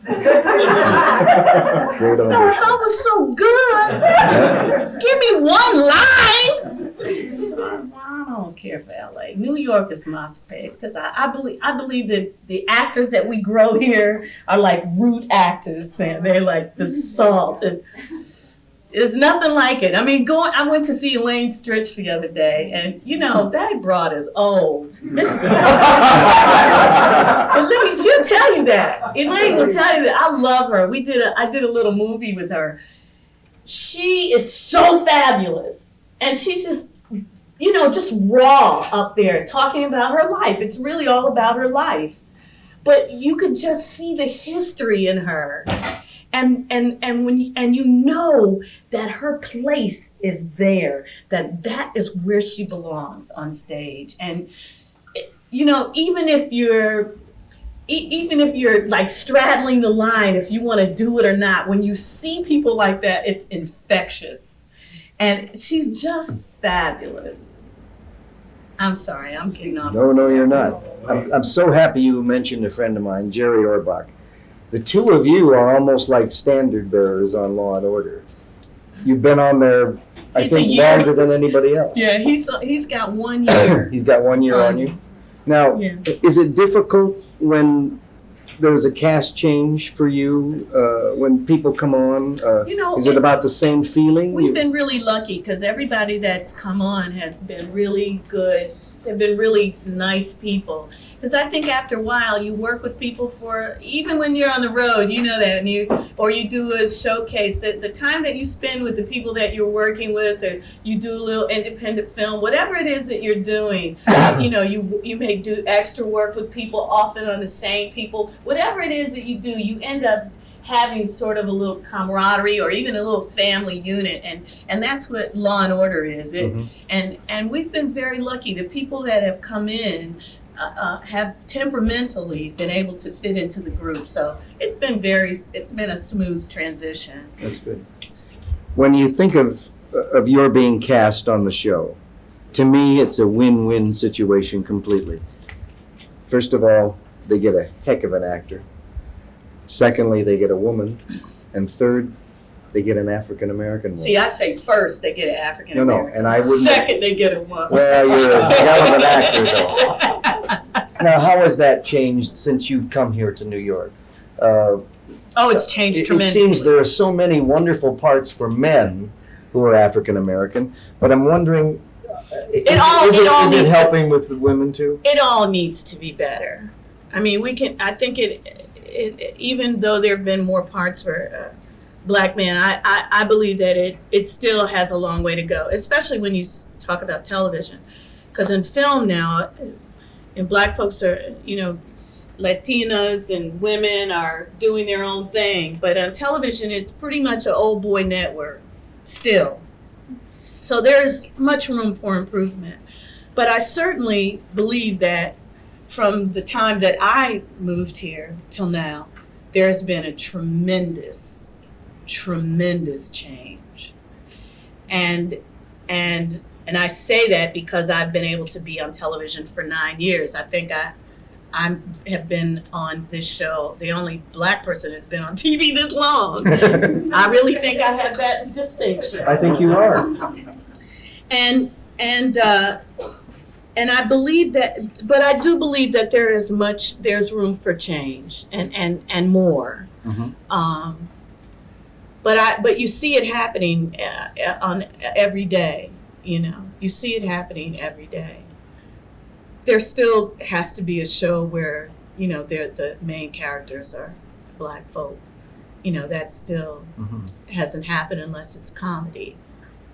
I was so good. Give me one line. So I don't care for LA. New York is my space because I believe that the actors that we grow here are like root actors, man. They're like the salt. And there's nothing like it. I mean, I went to see Elaine Stritch the other day, and that broad is old. But she'll tell you that. Elaine will tell you that. I love her. I did a little movie with her. She is so fabulous. And she's just, just raw up there talking about her life. It's really all about her life. But you could just see the history in her. And you know that her place is there, that is where she belongs on stage. And even if you're like straddling the line, if you want to do it or not, when you see people like that, it's infectious. And she's just fabulous. I'm sorry, I'm getting off. No, you're not. I'm so happy you mentioned a friend of mine, Jerry Orbach. The two of you are almost like standard bearers on Law and Order. You've been on there, I think, longer than anybody else. Yeah, he's got 1 year. He's got 1 year on you. Now, is it difficult when there's a cast change for you when people come on? Is it about the same feeling? We've been really lucky because everybody that's come on has been really good. They've been really nice people. Because I think after a while you work with people even when you're on the road, you know that, or you do a showcase, that the time that you spend with the people that you're working with, or you do a little independent film, whatever it is that you're doing, you may do extra work with people, often on the same people. Whatever it is that you do, you end up having sort of a little camaraderie or even a little family unit, and that's what Law and Order is. And we've been very lucky. The people that have come in have temperamentally been able to fit into the group. So it's been a smooth transition. That's good. When you think of your being cast on the show, to me it's a win-win situation completely. First of all, they get a heck of an actor. Secondly, they get a woman. And third, they get an African-American woman. See, I say first they get an African-American. No, and I wouldn't. Second, they get a woman. Well, you're a hell of an actor, though. Now, how has that changed since you've come here to New York? It's changed tremendously. It seems there are so many wonderful parts for men who are African-American, but I'm wondering, is it helping with the women too? It all needs to be better. I mean, I think even though there have been more parts for Black men, I believe that it still has a long way to go, especially when you talk about television. Because in film now, and Black folks are, Latinas and women are doing their own thing. But on television, it's pretty much an old boy network still. So there is much room for improvement. But I certainly believe that from the time that I moved here till now, there's been a tremendous change. And I say that because I've been able to be on television for 9 years. I think I have been on this show, the only Black person that's been on TV this long. I really think I have that distinction. I think you are. And And I believe that, but I do believe that there's room for change and more. Mhm. But you see it happening on every day. You see it happening every day. There still has to be a show where the main characters are Black folk. That still Mhm. hasn't happened unless it's comedy,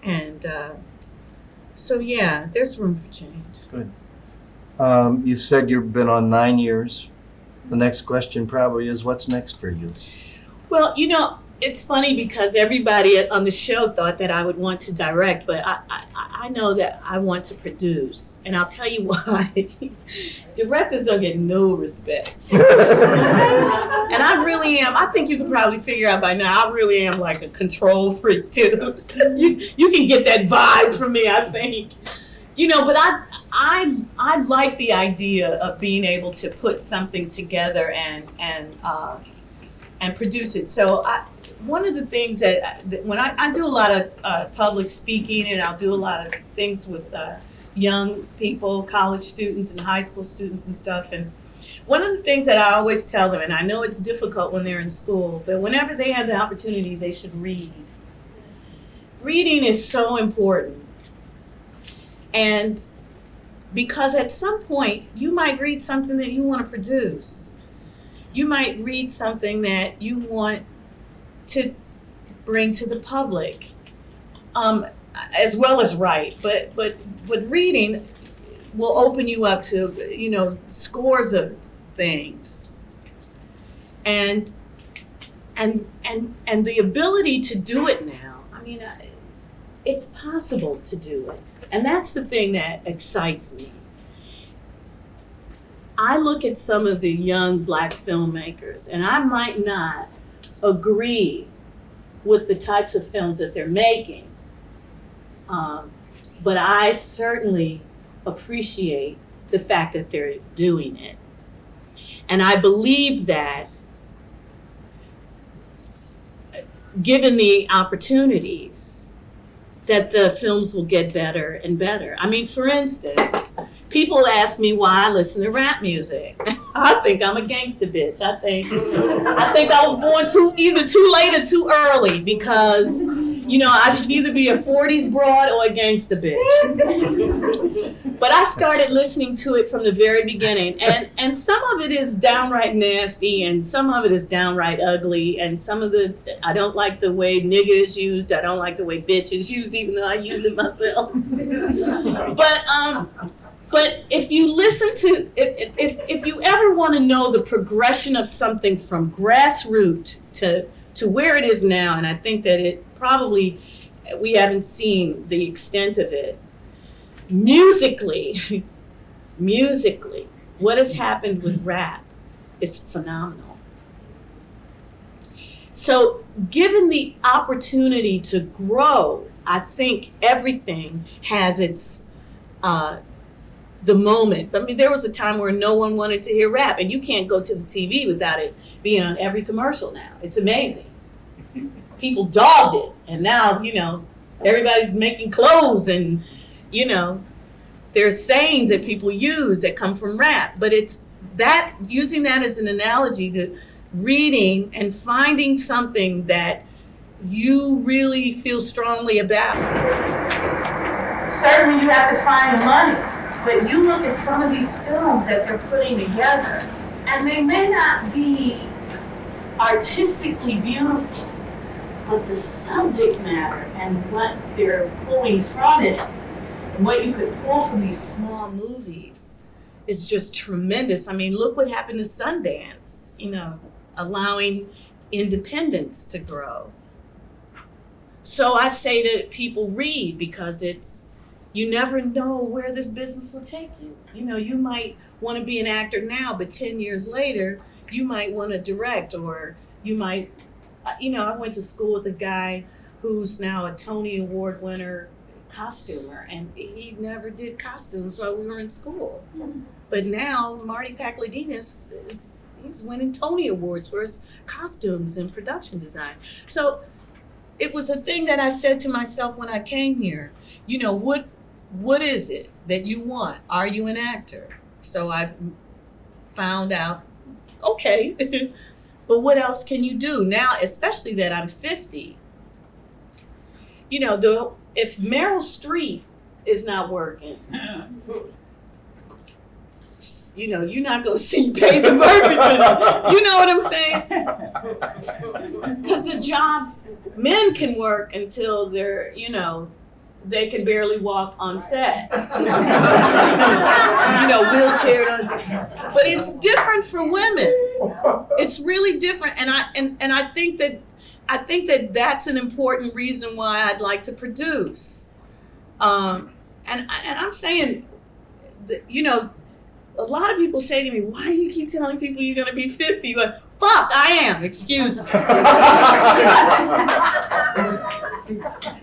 and so yeah, there's room for change. Good. You've said you've been on 9 years. The next question probably is, what's next for you? Well, it's funny because everybody on the show thought that I would want to direct, but I know that I want to produce, and I'll tell you why. Directors don't get no respect. And I really am. I think you can probably figure out by now, I really am like a control freak too. You can get that vibe from me, I think. But I like the idea of being able to put something together and produce it. So one of the things that when I do a lot of public speaking, and I'll do a lot of things with young people, college students and high school students and stuff. And one of the things that I always tell them, and I know it's difficult when they're in school, but whenever they have the opportunity, they should read. Reading is so important. And because at some point, you might read something that you want to produce. You might read something that you want to bring to the public, as well as write. But reading will open you up to scores of things, and the ability to do it now. I mean, it's possible to do it, and that's the thing that excites me. I look at some of the young Black filmmakers, and I might not agree with the types of films that they're making, but I certainly appreciate the fact that they're doing it. And I believe that given the opportunities, that the films will get better and better. I mean, for instance, people ask me why I listen to rap music. I think I'm a gangster bitch. I think I was born either too late or too early, because I should either be a 40s broad or a gangster bitch. But I started listening to it from the very beginning, and some of it is downright nasty, and some of it is downright ugly, and I don't like the way nigga is used. I don't like the way bitch is used, even though I use it myself. But if you listen to, if you ever want to know the progression of something from grassroots to where it is now, and I think that we haven't seen the extent of it, musically, what has happened with rap is phenomenal. So given the opportunity to grow, I think everything has its, the moment. I mean, there was a time where no one wanted to hear rap, and you can't go to the TV without it being on every commercial now. It's amazing. People dogged it, and now, everybody's making clothes, and, there's sayings that people use that come from rap. But it's that, using that as an analogy to reading and finding something that you really feel strongly about. Certainly you have to find the money. But you look at some of these films that they're putting together, and they may not be artistically beautiful, but the subject matter and what they're pulling from it, and what you could pull from these small movies, is just tremendous. I mean, look what happened to Sundance, allowing independence to grow. So I say to people, read, because you never know where this business will take you. You might want to be an actor now, but 10 years later, you might want to direct, or you might, I went to school with a guy who's now a Tony Award winner costumer, and he never did costumes while we were in school. But now Marty Pakladinas he's winning Tony Awards for his costumes and production design. So it was a thing that I said to myself when I came here, what is it that you want? Are you an actor? So I found out, okay, but what else can you do? Now, especially that I'm 50, you know, if Meryl Streep is not working, you know, you're not going to see Epatha Merkerson. You know what I'm saying? Because the jobs, men can work until they're, you know, they can barely walk on set. You know, wheelchaired. But it's different for women. It's really different, and I think that that's an important reason why I'd like to produce. And I'm saying, that, you know, a lot of people say to me, "Why do you keep telling people you're going to be 50?" But fuck, I am. Excuse me.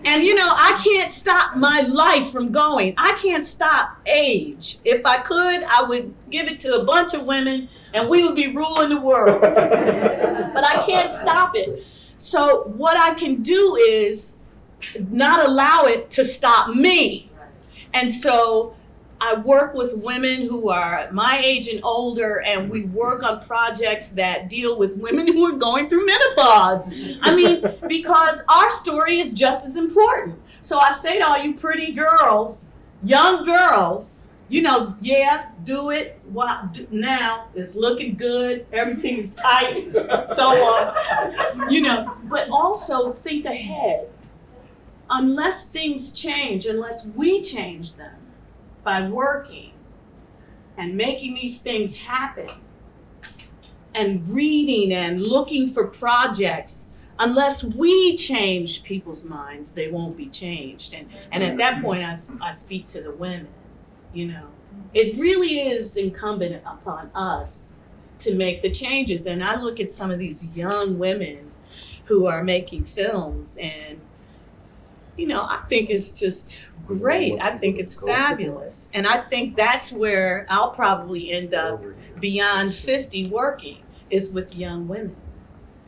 And you know, I can't stop my life from going. I can't stop age. If I could, I would give it to a bunch of women and we would be ruling the world. But I can't stop it. So what I can do is not allow it to stop me. And so I work with women who are my age and older, and we work on projects that deal with women who are going through menopause. I mean, because our story is just as important. So I say to all you pretty girls, young girls, you know, yeah, do it. Now it's looking good. Everything is tight, so on. You know, but also think ahead. Unless things change, unless we change them, by working and making these things happen and reading and looking for projects, unless we change people's minds, they won't be changed. And at that point, I speak to the women, you know. It really is incumbent upon us to make the changes. And I look at some of these young women who are making films, and you know, I think it's just great. I think it's fabulous. And I think that's where I'll probably end up beyond 50 working, is with young women,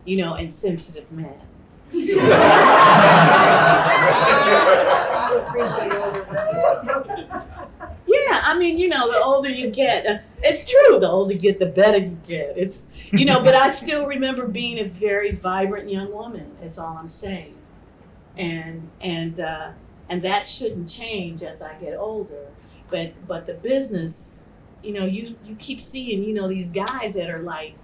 you know, and sensitive men. Yeah, I mean, you know, the older you get, it's true, the older you get, the better you get. It's, you know, but I still remember being a very vibrant young woman, is all I'm saying. And that shouldn't change as I get older. But the business, you know, you keep seeing, you know, these guys that are like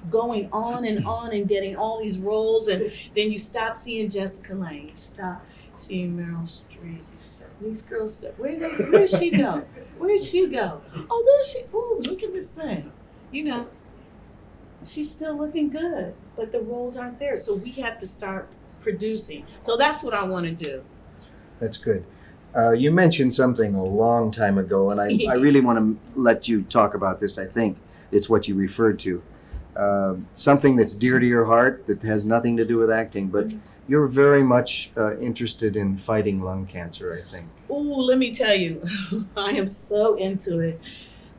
going on and getting all these roles, and then you stop seeing Jessica Lange, you stop seeing Meryl Streep. These girls say, where does she go? Where does she go? Oh, there she. Oh, look at this thing. You know, she's still looking good, but the roles aren't there. So we have to start producing. So that's what I want to do. That's good. You mentioned something a long time ago, and I really want to let you talk about this. I think it's what you referred to. Something that's dear to your heart that has nothing to do with acting, but you're very much interested in fighting lung cancer, I think. Ooh, let me tell you, I am so into it.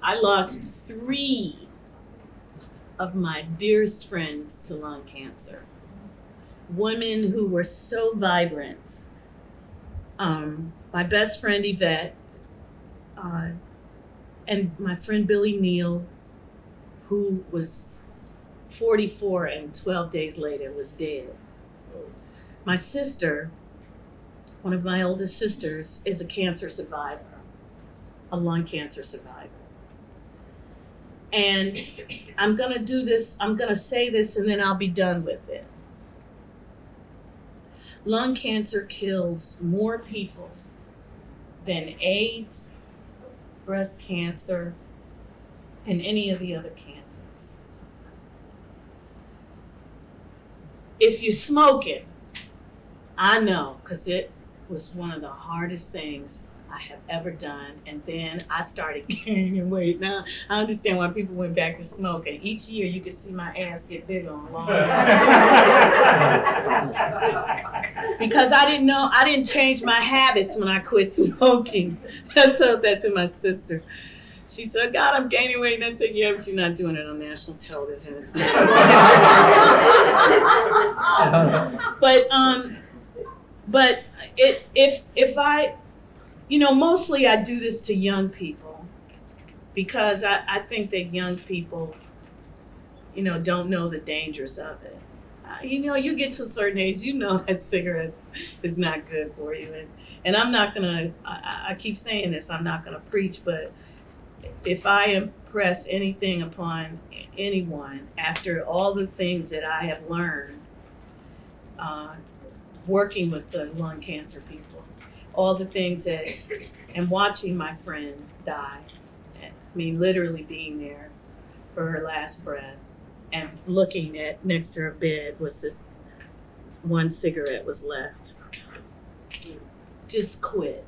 I lost 3 of my dearest friends to lung cancer. Women who were so vibrant. My best friend Yvette, and my friend Billy Neal, who was 44 and 12 days later was dead. My sister, one of my oldest sisters, is a cancer survivor, a lung cancer survivor. And I'm gonna do this, I'm gonna say this, and then I'll be done with it. Lung cancer kills more people than AIDS, breast cancer, and any of the other cancers. If you smoke it, I know, because it was one of the hardest things I have ever done. And then I started gaining weight. Now I understand why people went back to smoking. Each year you could see my ass get bigger on long. Because I didn't change my habits when I quit smoking. I told that to my sister. She said, God, I'm gaining weight. And I said, yeah, but you're not doing it on national television. It's not. But if Mostly I do this to young people because I think that young people, don't know the dangers of it. You get to a certain age, that cigarette is not good for you. And I'm not gonna, I keep saying this, I'm not gonna preach, but if I impress anything upon anyone after all the things that I have learned, working with the lung cancer people, all the things that, and watching my friend die, literally being there for her last breath and looking at next to her bed was the one cigarette was left. Just quit.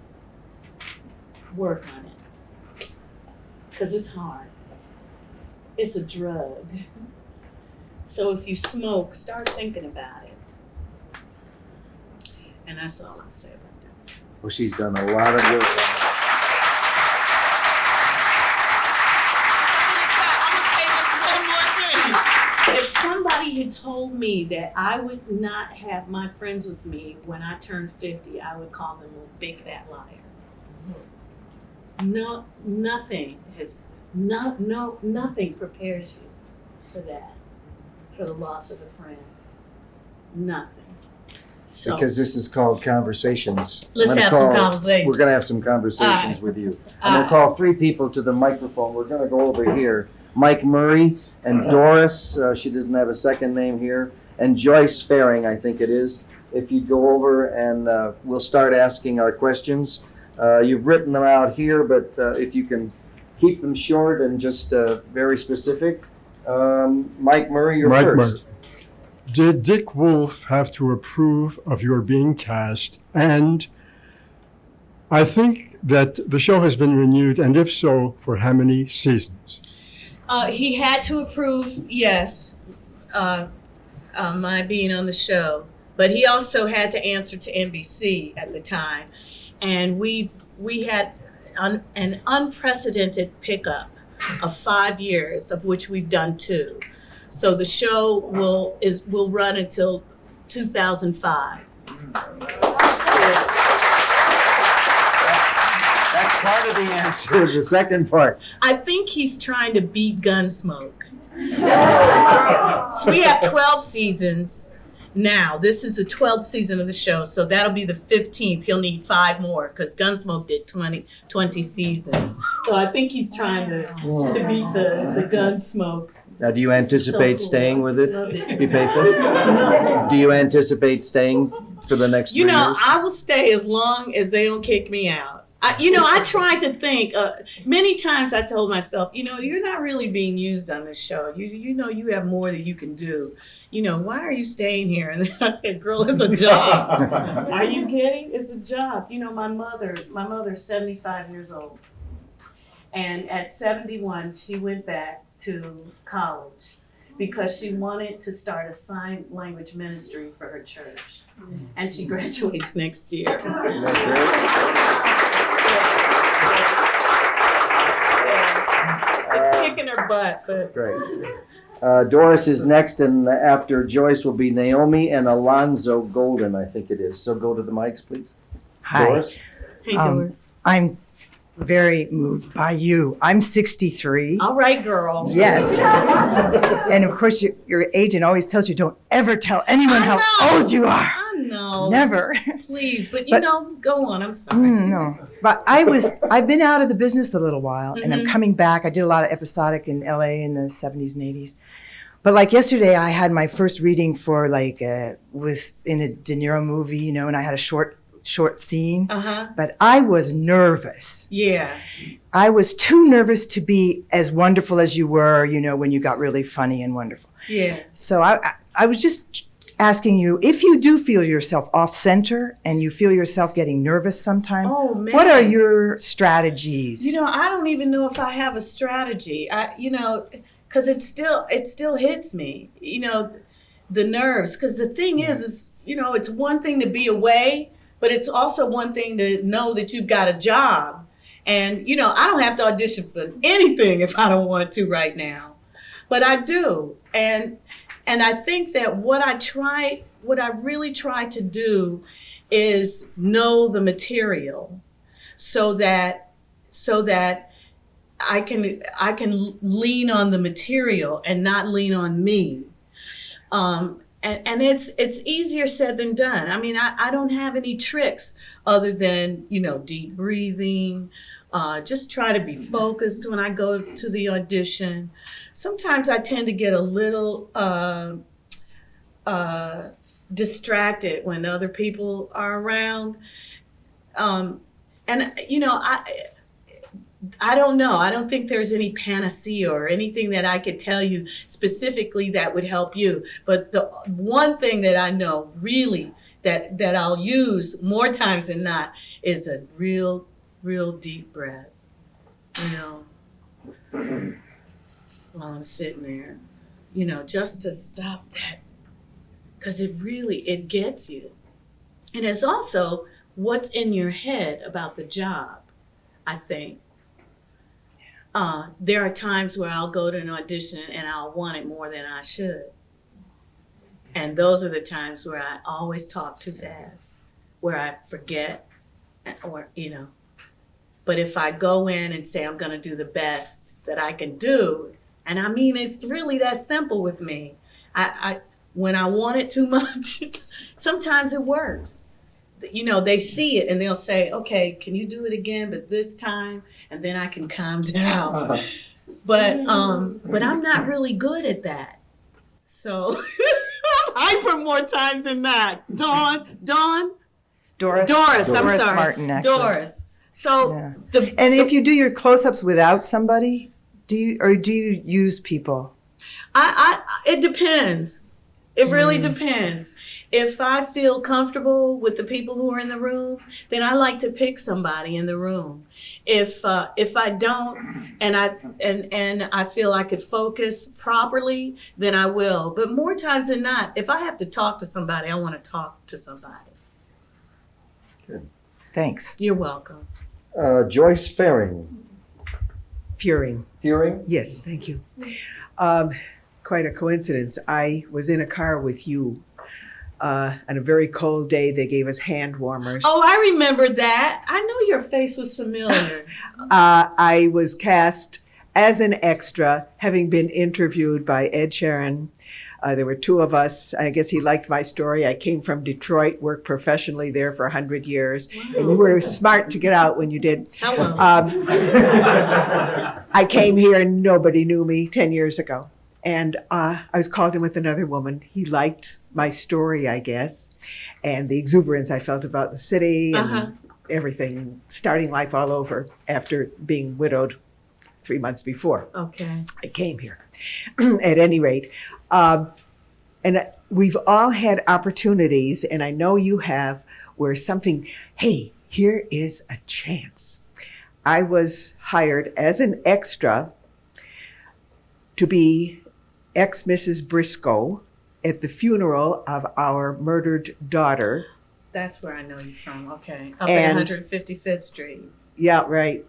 Work on it. Because it's hard. It's a drug. So if you smoke, start thinking about it. And that's all I'll say about that. Well, she's done a lot of work on that. If somebody had told me that I would not have my friends with me when I turned 50, I would call them a big fat liar. Nothing prepares you for that, for the loss of a friend. Nothing. So, Because this is called Conversations. let's have some conversations. We're going to have some conversations with you. I'm going to call 3 people to the microphone. We're going to go over here. Mike Murray and Doris, she doesn't have a second name here, and Joyce Faring, I think it is. If you go over and we'll start asking our questions. You've written them out here, but if you can keep them short and just very specific. Mike Murray, you're first. Murray. Did Dick Wolf have to approve of your being cast? And I think that the show has been renewed, and if so, for how many seasons? He had to approve, yes, my being on the show, but he also had to answer to NBC at the time, and we had an unprecedented pickup of 5 years, of which we've done 2. So the show will run until 2005. That's part of the answer. The second part. I think he's trying to beat Gunsmoke. So we have 12 seasons now. This is the 12th season of the show, so that'll be the 15th. He'll need 5 more because Gunsmoke did 20 seasons. So I think he's trying to beat the Gunsmoke. Now, do you anticipate So cool. staying with it, Love it. Epatha? Do you anticipate staying for the next 3 years? I will stay as long as they don't kick me out. I tried to think, many times I told myself, you're not really being used on this show. You have more that you can do. Why are you staying here? And I said, girl, it's a job. Are you kidding? It's a job. My mother's 75 years old. And at 71, she went back to college because she wanted to start a sign language ministry for her church. And she graduates next year. It's kicking her butt, but Great. Doris is next, and after Joyce will be Naomi and Alonzo Golden, I think it is. So go to the mics, please. Hi. Doris? hey, Doris. I'm very moved by you. I'm 63. All right, girl. Yes. And of course, your agent always tells you don't ever tell anyone how old you are. I know. Never. Please, but But- go on. I'm sorry. No. But I've been out of the business a little while, and I'm coming back. I did a lot of episodic in LA in the 70s and 80s. But like yesterday, I had my first reading for in a De Niro movie, and I had a short scene. But I was nervous. Yeah. I was too nervous to be as wonderful as you were, when you got really funny and wonderful. Yeah. So I was just asking you, if you do feel yourself off center and you feel yourself getting nervous sometime, Oh, man. what are your strategies? I don't even know if I have a strategy. Because it still hits me. The nerves. Because the thing is, it's one thing to be away, but it's also one thing to know that you've got a job. And, I don't have to audition for anything if I don't want to right now. But I do. And I think that what I really try to do is know the material so that I can lean on the material and not lean on me. And it's easier said than done. I mean, I don't have any tricks other than, deep breathing, just try to be focused when I go to the audition. Sometimes I tend to get a little distracted when other people are around. I don't know. I don't think there's any panacea or anything that I could tell you specifically that would help you. But the one thing that I know really that I'll use more times than not is a real deep breath, while I'm sitting there, just to stop that. Because it gets you. And it's also what's in your head about the job, I think. There are times where I'll go to an audition and I'll want it more than I should. And those are the times where I always talk too fast, where I forget, But if I go in and say I'm going to do the best that I can do, and I mean, it's really that simple with me. When I want it too much, sometimes it works. They see it and they'll say, okay, can you do it again, but this time? And then I can calm down. But I'm not really good at that. So I'm hyper more times than not. Dawn? Doris. I'm sorry. Martin, actually. Doris. So Yeah. If you do your close-ups without somebody, do you use people? It depends. It really depends. If I feel comfortable with the people who are in the room, then I like to pick somebody in the room. If I don't, and I feel I could focus properly, then I will. But more times than not, if I have to talk to somebody, I want to talk to somebody. Good. Thanks. You're welcome. Joyce Faring. Fearing. Fearing? Yes, thank you. Quite a coincidence. I was in a car with you on a very cold day. They gave us hand warmers. Oh, I remember that. I know your face was familiar. I was cast as an extra, having been interviewed by Ed Sheeran. There were two of us. I guess he liked my story. I came from Detroit, worked professionally there for 100 years. Wow. And you were smart to get out when you did. Hello. I came here and nobody knew me 10 years ago. And I was called in with another woman. He liked my story, I guess, and the exuberance I felt about the city and everything, starting life all over after being widowed 3 months before. Okay. I came here. At any rate, and we've all had opportunities, and I know you have, where something, hey, here is a chance. I was hired as an extra to be ex-Mrs. Briscoe at the funeral of our murdered daughter. That's where I know you from. Okay. Up And- at 155th Street. Yeah, right.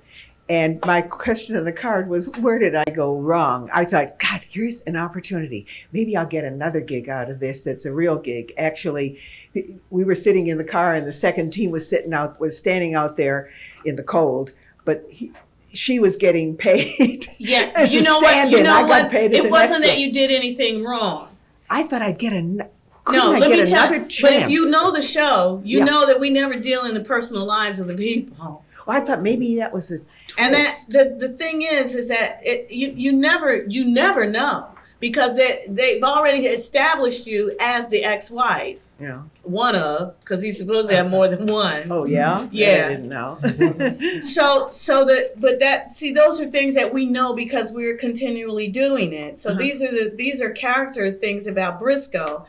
And my question on the card was, where did I go wrong? I thought, God, here's an opportunity. Maybe I'll get another gig out of this that's a real gig. Actually, we were sitting in the car and the second team was standing out there in the cold, but she was getting paid. Yeah, as you a know what? stand-in. You know I got what? paid as It an wasn't extra. that you did anything wrong. I thought I'd get No, another let me tell chance. But if you know the show, you Yeah. know that we never deal in the personal lives of the people. Well, I thought maybe that was a twist. And that the thing is that you never know, because they've already established you as the ex-wife. Yeah. One of, because he's supposed to have more than one. Oh, yeah? Yeah. I didn't know. Those are things that we know because we're continually doing it. So these are character things about Briscoe.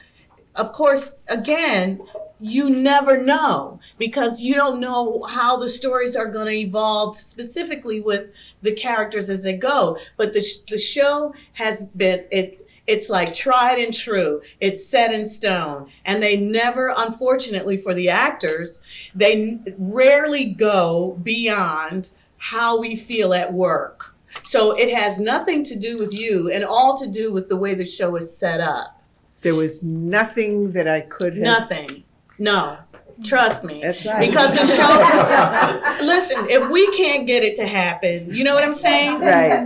Of course, again, you never know, because you don't know how the stories are going to evolve specifically with the characters as they go. But the show has been, it's like tried and true. It's set in stone. And they never, unfortunately for the actors, they rarely go beyond how we feel at work. So it has nothing to do with you and all to do with the way the show is set up. There was nothing that I could have. Nothing. No. Trust me. That's right. Because the show, listen, if we can't get it to happen, you know what I'm saying? Right.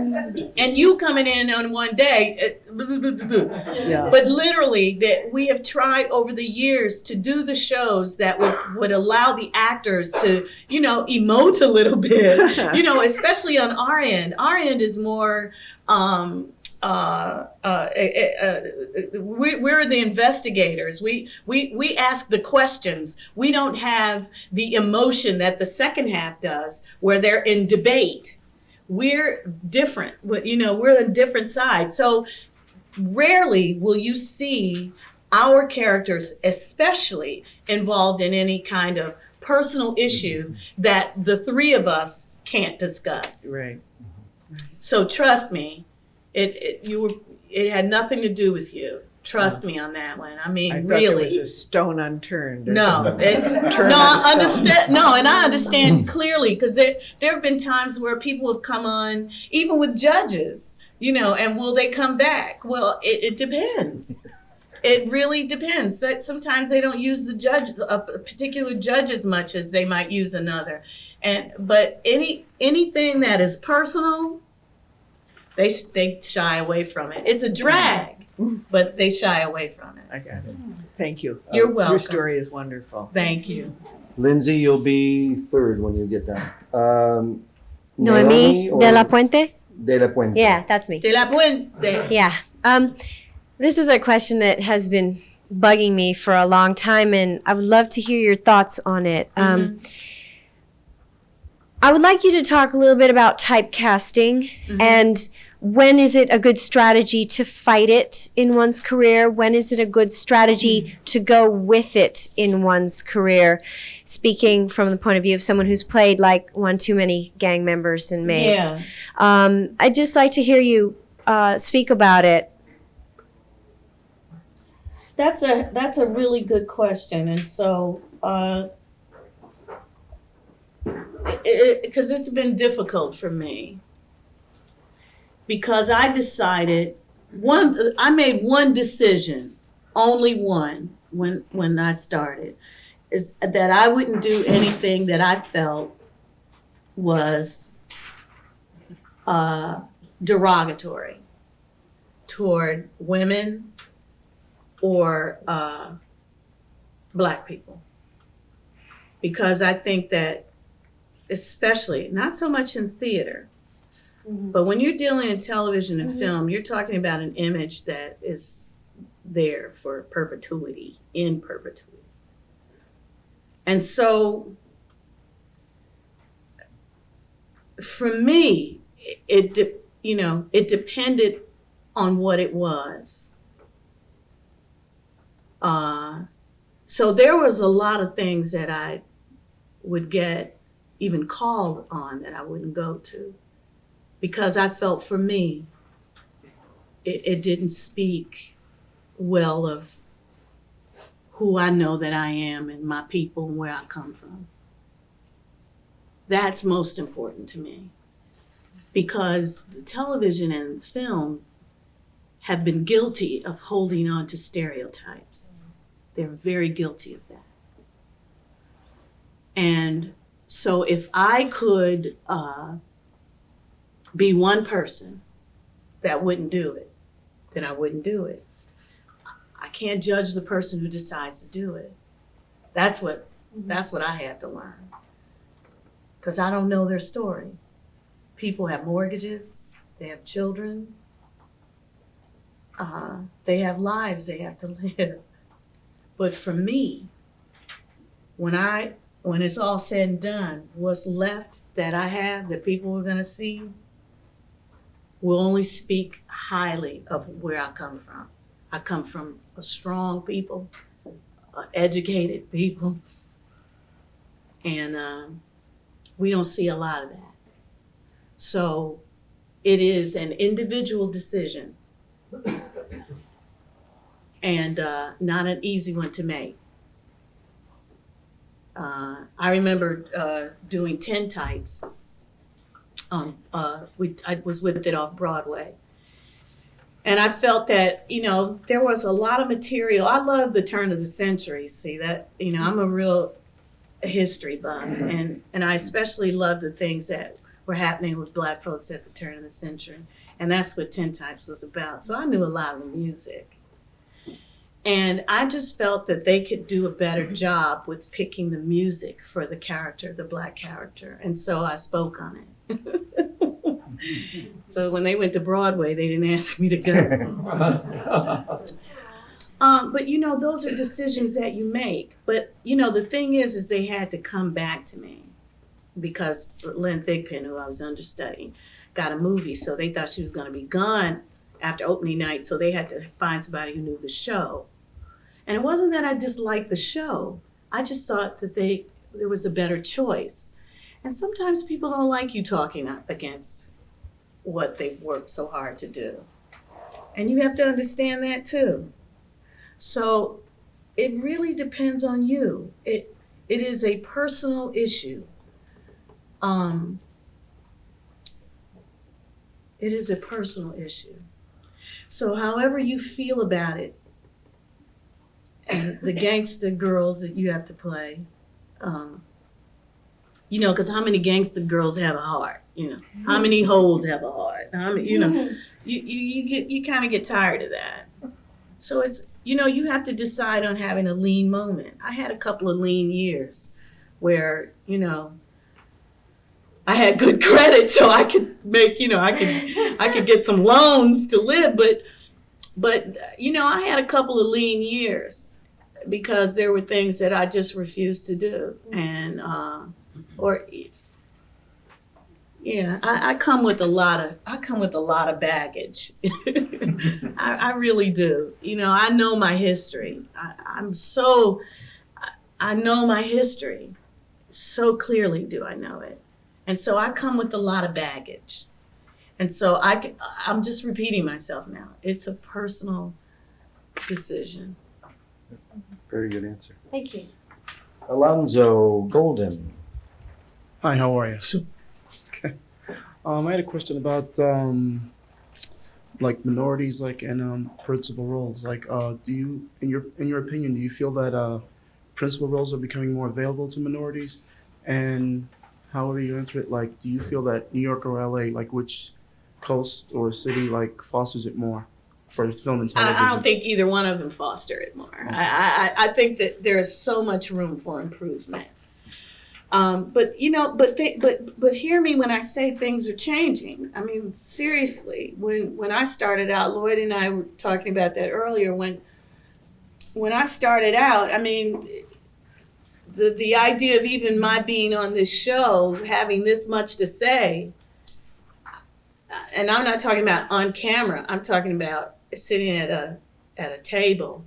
And you coming in on one day, Yeah. but literally that we have tried over the years to do the shows that would allow the actors to, emote a little bit, especially on our end. Our end is more, we're the investigators. We ask the questions. We don't have the emotion that the second half does, where they're in debate. We're different. We're a different side. So rarely will you see our characters, especially involved in any kind of personal issue that the three of us can't discuss. Right. So trust me. It had nothing to do with you. Trust me on that one. I mean, I thought really. there was a stone unturned. No, Turn no, on I stone. understand. No, and I understand clearly because there have been times where people have come on, even with judges, and will they come back? Well, it depends. It really depends. Sometimes they don't use a particular judge as much as they might use another, but anything that is personal, they shy away from it. It's a drag, but they shy away from it. I got it. Thank you. You're welcome. Your story is wonderful. Thank you. Lindsay, you'll be third when you get done. Noemi or de la Puente? De la Puente. Yeah, that's me. De la Puente. Yeah. This is a question that has been bugging me for a long time, and I would love to hear your thoughts on it. I would like you to talk a little bit about typecasting and when is it a good strategy to fight it in one's career? When is it a good strategy to go with it in one's career? Speaking from the point of view of someone who's played like one too many gang members and maids. Yeah. I'd just like to hear you speak about it. That's a really good question, and so because it's been difficult for me because I decided I made one decision, only one when I started, is that I wouldn't do anything that I felt was derogatory toward women or Black people. Because I think that, especially, not so much in theater, but when you're dealing in television and film, you're talking about an image that is there for perpetuity, in perpetuity. And so, for me, it depended on what it was. So there was a lot of things that I would get even called on that I wouldn't go to because I felt for me, it didn't speak well of who I know that I am and my people and where I come from. That's most important to me because the television and film have been guilty of holding on to stereotypes. They're very guilty of that. And so if I could be one person that wouldn't do it, then I wouldn't do it. I can't judge the person who decides to do it. That's what I had to learn. Because I don't know their story. People have mortgages, they have children, they have lives they have to live. But for me, when it's all said and done, what's left that I have that people are gonna see will only speak highly of where I come from. I come from a strong people, educated people, and we don't see a lot of that. So it is an individual decision and not an easy one to make. I remember doing tintypes. I was with it off Broadway. And I felt that, there was a lot of material. I love the turn of the century. See that, I'm a real a history buff, and I especially love the things that were happening with Black folks at the turn of the century, and that's what Tintypes was about. So I knew a lot of the music, and I just felt that they could do a better job with picking the music for the character, the Black character, and so I spoke on it. So when they went to Broadway, they didn't ask me to go. But you know, those are decisions that you make. But you know, the thing is they had to come back to me because Lynn Thigpen, who I was understudying, got a movie, so they thought she was going to be gone after opening night, so they had to find somebody who knew the show. And it wasn't that I disliked the show. I just thought that there was a better choice. And sometimes people don't like you talking up against what they've worked so hard to do. And you have to understand that too. So it really depends on you. It is a personal issue. It is a personal issue. So however you feel about it, and the gangster girls that you have to play, you know, because how many gangster girls have a heart? You know, how many hoes have a heart? How many, you know, you kind of get tired of that. So it's, you know, you have to decide on having a lean moment. I had a couple of lean years where, you know, I had good credit, so I could make, you know, I could get some loans to live, but you know, I had a couple of lean years because there were things that I just refused to do, and yeah, I come with a lot of baggage. I really do. You know, I know my history. I know my history. So clearly do I know it. And so I come with a lot of baggage. And so I'm just repeating myself now. It's a personal decision. Very good answer. Thank you. Alonzo Golden. Hi, how are you? Okay. I had a question about like minorities, like in principal roles. Like, do you, in your opinion, do you feel that principal roles are becoming more available to minorities? And however you answer it, like, do you feel that New York or LA, like, which coast or city, like, fosters it more for film and television? I don't think either one of them foster it more. Okay. I think that there is so much room for improvement. But you know, but hear me when I say things are changing. I mean, seriously, when I started out, Lloyd and I were talking about that earlier. When I started out, I mean, the idea of even my being on this show, having this much to say, and I'm not talking about on camera. I'm talking about sitting at a table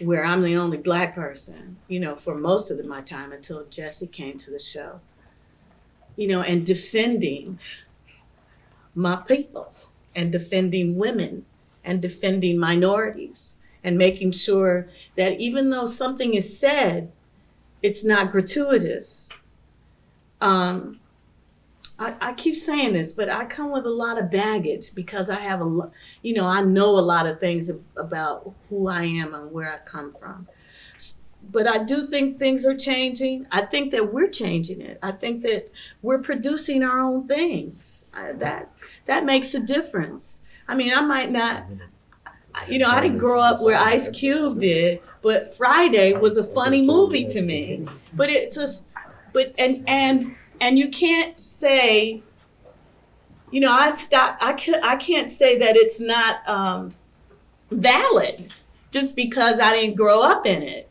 where I'm the only Black person, you know, for most of my time until Jesse came to the show, you know, and defending my people and defending women and defending minorities and making sure that even though something is said, it's not gratuitous. I keep saying this, but I come with a lot of baggage because I have you know, I know a lot of things about who I am and where I come from. But I do think things are changing. I think that we're changing it. I think that we're producing our own things. That makes a difference. I mean, I might not, you know, I didn't grow up where Ice Cube did, but Friday was a funny movie to me. But it's just, and you can't say, you know, I can't say that it's not valid just because I didn't grow up in it.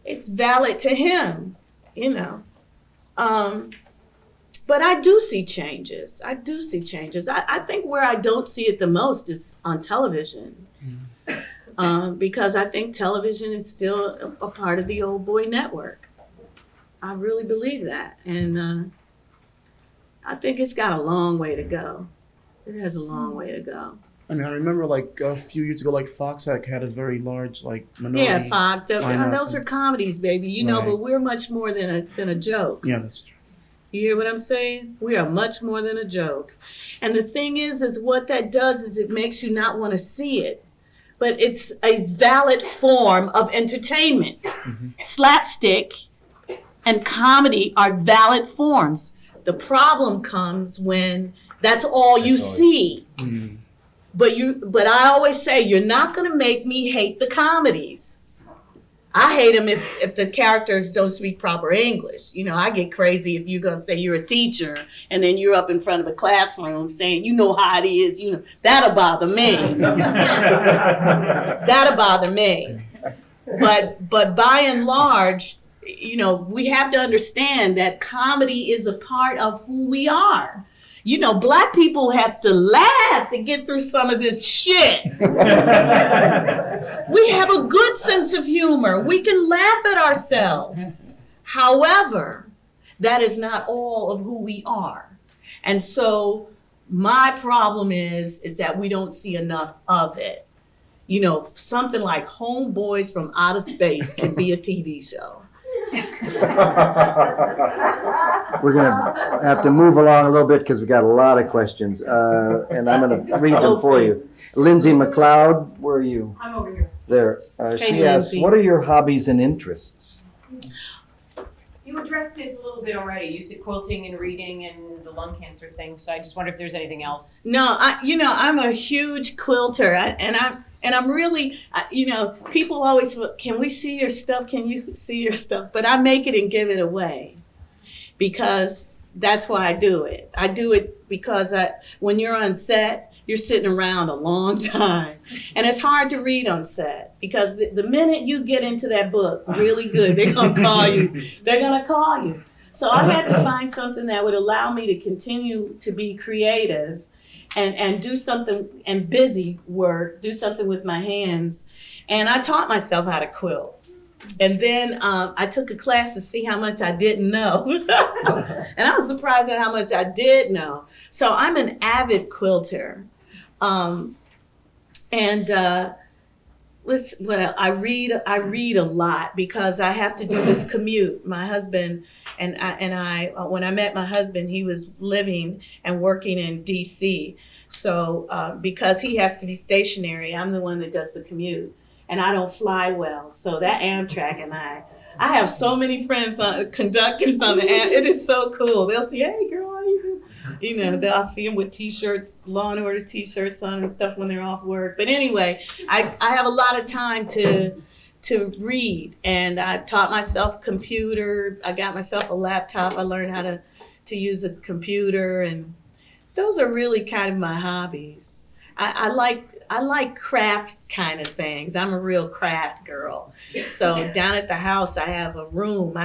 It's valid to him, you know. But I do see changes. I think where I don't see it the most is on television. Because I think television is still a part of the old boy network. I really believe that. And I think it's got a long way to go. It has a long way to go. I mean, I remember like a few years ago, like Fox had a very large like minority. Yeah, Fox. Those are comedies, baby. You know, but we're much more than a joke. Yeah, that's true. You hear what I'm saying? We are much more than a joke. And the thing is what that does is it makes you not want to see it. But it's a valid form of entertainment. Mm-hmm. Slapstick and comedy are valid forms. The problem comes when that's all you see. But I always say, you're not going to make me hate the comedies. I hate them if the characters don't speak proper English. You know, I get crazy if you're going to say you're a teacher and then you're up in front of a classroom saying, you know how it is, you know, that'll bother me. That'll bother me. But by and large, you know, we have to understand that comedy is a part of who we are. You know, Black people have to laugh to get through some of this shit. We have a good sense of humor. We can laugh at ourselves. However, that is not all of who we are. And so my problem is that we don't see enough of it. You know, something like Homeboys from Outer Space can be a TV show. We're gonna have to move along a little bit because we got a lot of questions, and I'm gonna read them for you. Lindsay McLeod, where are you? I'm over here. There. Hey, She asks, Lindsay. what are your hobbies and interests? You addressed this a little bit already. You said quilting and reading and the lung cancer thing. So I just wonder if there's anything else. No, I'm a huge quilter, and I'm really, you know, people always, can we see your stuff? Can you see your stuff? But I make it and give it away because that's why I do it. I do it because when you're on set, you're sitting around a long time. And it's hard to read on set because the minute you get into that book really good, they're going to call you. They're going to call you. So I had to find something that would allow me to continue to be creative and do something, and busy work, do something with my hands. And I taught myself how to quilt. And then I took a class to see how much I didn't know. And I was surprised at how much I did know. So I'm an avid quilter. I read a lot because I have to do this commute. My husband and I, when I met my husband, he was living and working in DC. So because he has to be stationary, I'm the one that does the commute, and I don't fly well. So that Amtrak and I have so many friends, conductors on the it is so cool. They'll say, "Hey, girl, how you doing?" You know, I'll see them with T-shirts, Law and Order T-shirts on and stuff when they're off work. But anyway, I have a lot of time to read, and I taught myself computer. I got myself a laptop. I learned how to use a computer, and those are really kind of my hobbies. I like craft kind of things. I'm a real craft girl. So down at the house, I have a room,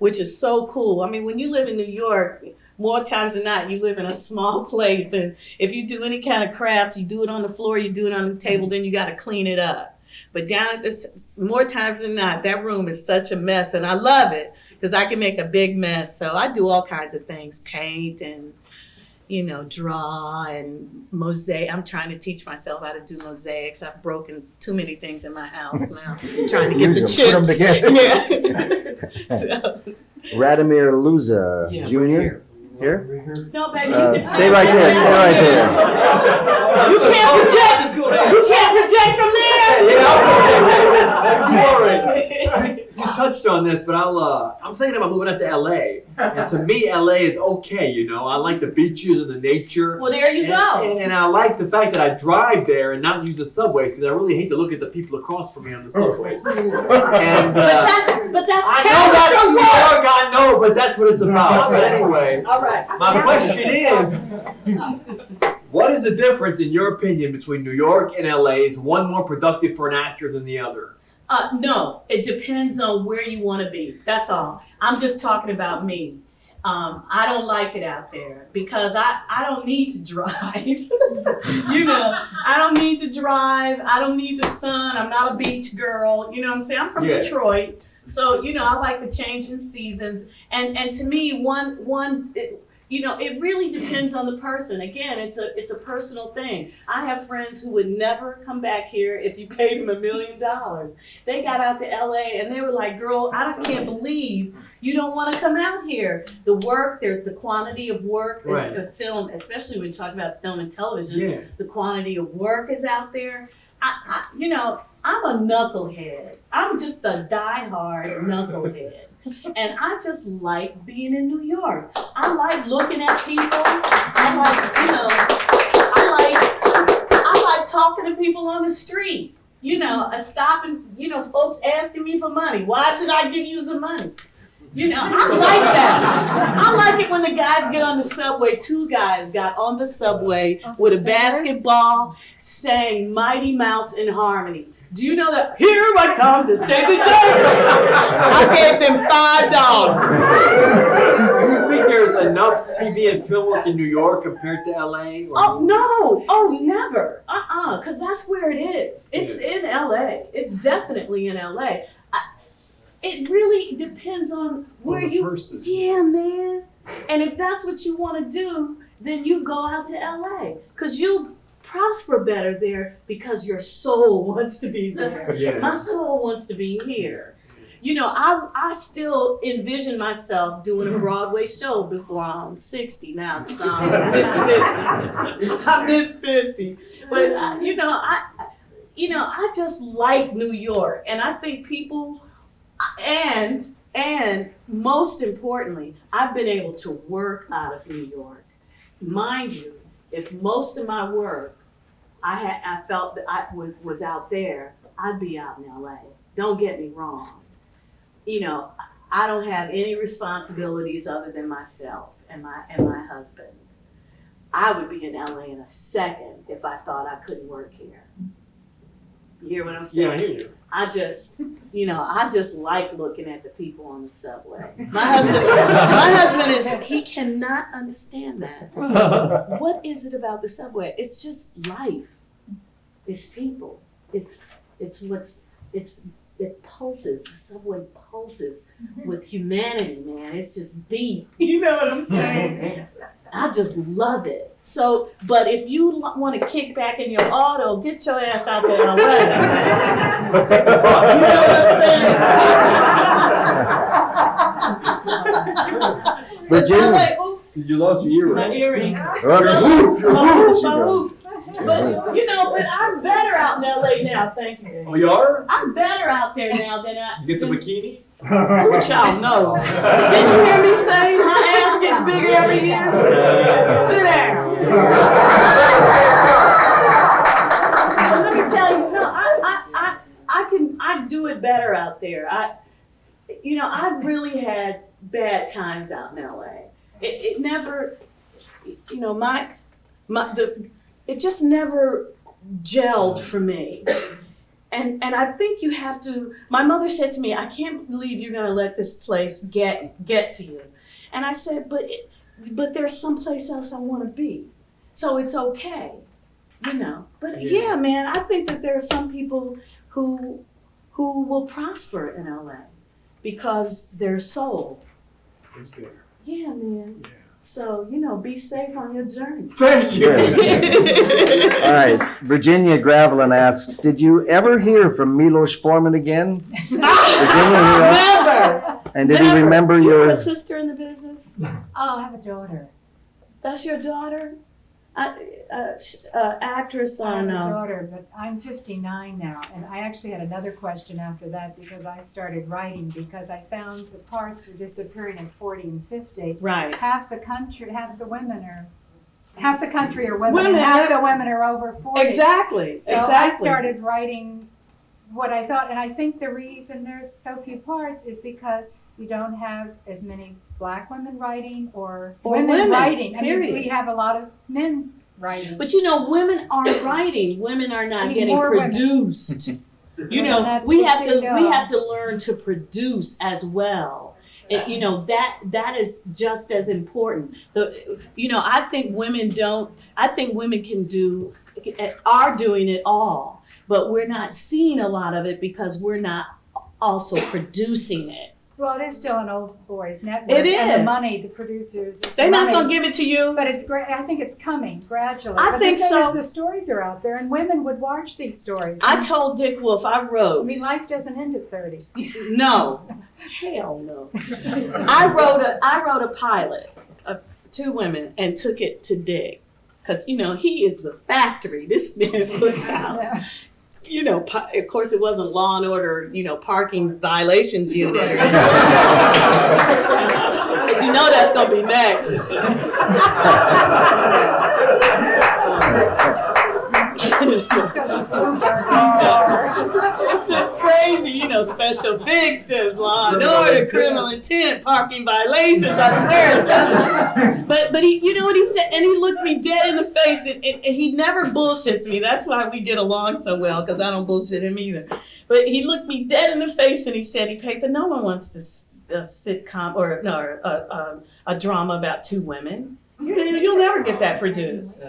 which is so cool. I mean, when you live in New York, more times than not, you live in a small place, and if you do any kind of crafts, you do it on the floor, you do it on the table, then you got to clean it up. But down at this, more times than not, that room is such a mess, and I love it because I can make a big mess. So I do all kinds of things, paint and, you know, draw and mosaic. I'm trying to teach myself how to do mosaics. I've broken too many things in my house now. I'm trying to get the Use 'em, put 'em chips. together. So, Radomir Luza Jr. Here? no, baby, Stay right there. Stay right there. You can't project. You can't project from there. You touched on this, but I'm thinking about moving out to LA. And to me, LA is okay, you know. I like the beaches and the nature. Well, there you go. And I like the fact that I drive there and not use the subways because I really hate to look at the people across from me on the subways. And But that's I know that's New York, I know, but that's what it's about. But anyway, All right. my question is, what is the difference, in your opinion, between New York and LA? Is one more productive for an actor than the other? No, it depends on where you want to be. That's all. I'm just talking about me. I don't like it out there because I don't need to drive. You know, I don't need to drive. I don't need the sun. I'm not a beach girl. You know what I'm saying? I'm from Detroit. So, you know, I like the change in seasons. And to me, you know, it really depends on the person. Again, it's a personal thing. I have friends who would never come back here if you paid them $1 million. They got out to LA and they were like, "Girl, I can't believe you don't want to come out here." The work, there's the quantity of work, Right. is film, especially when you talk about film and television. Yeah. The quantity of work is out there. You know, I'm a knucklehead. I'm just a diehard knucklehead. And I just like being in New York. I like looking at people. I like talking to people on the street. Stopping, folks asking me for money. Why should I give you the money? I like that. I like it when the guys get on the subway. 2 guys got on the subway with a basketball saying Mighty Mouse in Harmony. Do you know that? Here I come to save the day. I gave them $5. Do you think there's enough TV and film work in New York compared to LA? Oh, no. Oh, never. Because that's where it is. It's in LA. It's definitely in LA. It really depends on where person. Yeah, man. And if that's what you want to do, then you go out to LA. Because you'll prosper better there because your soul wants to be there. Yeah. My soul wants to be here. I still envision myself doing a Broadway show before I'm 60 now, because I miss 50. But I just like New York, and I think people, and most importantly, I've been able to work out of New York. Mind you, if most of my work I felt that I was out there, I'd be out in LA. Don't get me wrong. I don't have any responsibilities other than myself and my husband. I would be in LA in a second if I thought I couldn't work here. You hear what I'm saying? Yeah, I hear you. I just like looking at the people on the subway. My husband he cannot understand that. What is it about the subway? It's just life. It's people. It pulses. The subway pulses with humanity, man. It's just deep. You know what I'm saying? I just love it. So, but if you want to kick back in your auto, get your ass out there and LA. But take the bus. You know what I'm saying? Virginia. LA, oops, You lost your my earring. earring. But I'm better out in LA now, thank you. Oh, you are? I'm better out there now than I. You get the bikini? Ooh, child, no. Didn't you hear me say my ass gets bigger every year? Sit down. So let me tell you, I do it better out there. I really had bad times out in LA. It never, it just never gelled for me. And I think you have to, my mother said to me, I can't believe you're gonna let this place get to you. And I said, but there's someplace else I wanna be. So it's okay, But yeah, man, I think that there are some people who will prosper in LA because their soul. Who's there? Yeah, man. Yeah. So, be safe on your journey. Thank you. All right. Virginia Gravelin asks, did you ever hear from Milos Forman again? Virginia, Never. and did he Never. remember Do you your... have a sister in the business? Oh, I have a daughter. That's your daughter? Actress I on... have a daughter, but I'm 59 now, and I actually had another question after that because I started writing because I found the parts are disappearing at 40 and 50. Right. Half the country are women, Women, and half the women are over 40. Exactly. So I started writing what I thought, and I think the reason there's so few parts is because we don't have as many Black women writing or women writing. Period. I mean, we have a lot of men writing. But women are writing. Women are not We need getting more women. produced. That's we the have big to learn to produce as well. That is just as important. I think women are doing it all, but we're not seeing a lot of it because we're not also producing it. Well, it is still an old boys network. It is. And the money, the producers. They're not going to give it to you. But it's great. I think it's coming gradually. I But think the thing so. is, the stories are out there, and women would watch these stories. I told Dick Wolf, I I wrote. mean, life doesn't end at 30. No. Hell no. I wrote a pilot of 2 women and took it to Dick. Because, he is the factory. This man puts out. you know, of course it wasn't Law and Order, you know, parking violations unit. Because you know that's going to be next. It's just crazy, you know, special victims, Law and Order, criminal intent, parking violations, I swear. But he, you know what he said? And he looked me dead in the face, and he never bullshits me. That's why we get along so well, because I don't bullshit him either. But he looked me dead in the face, and he said, Epatha, no one wants a sitcom or no, a drama about two women. You'll never get that produced.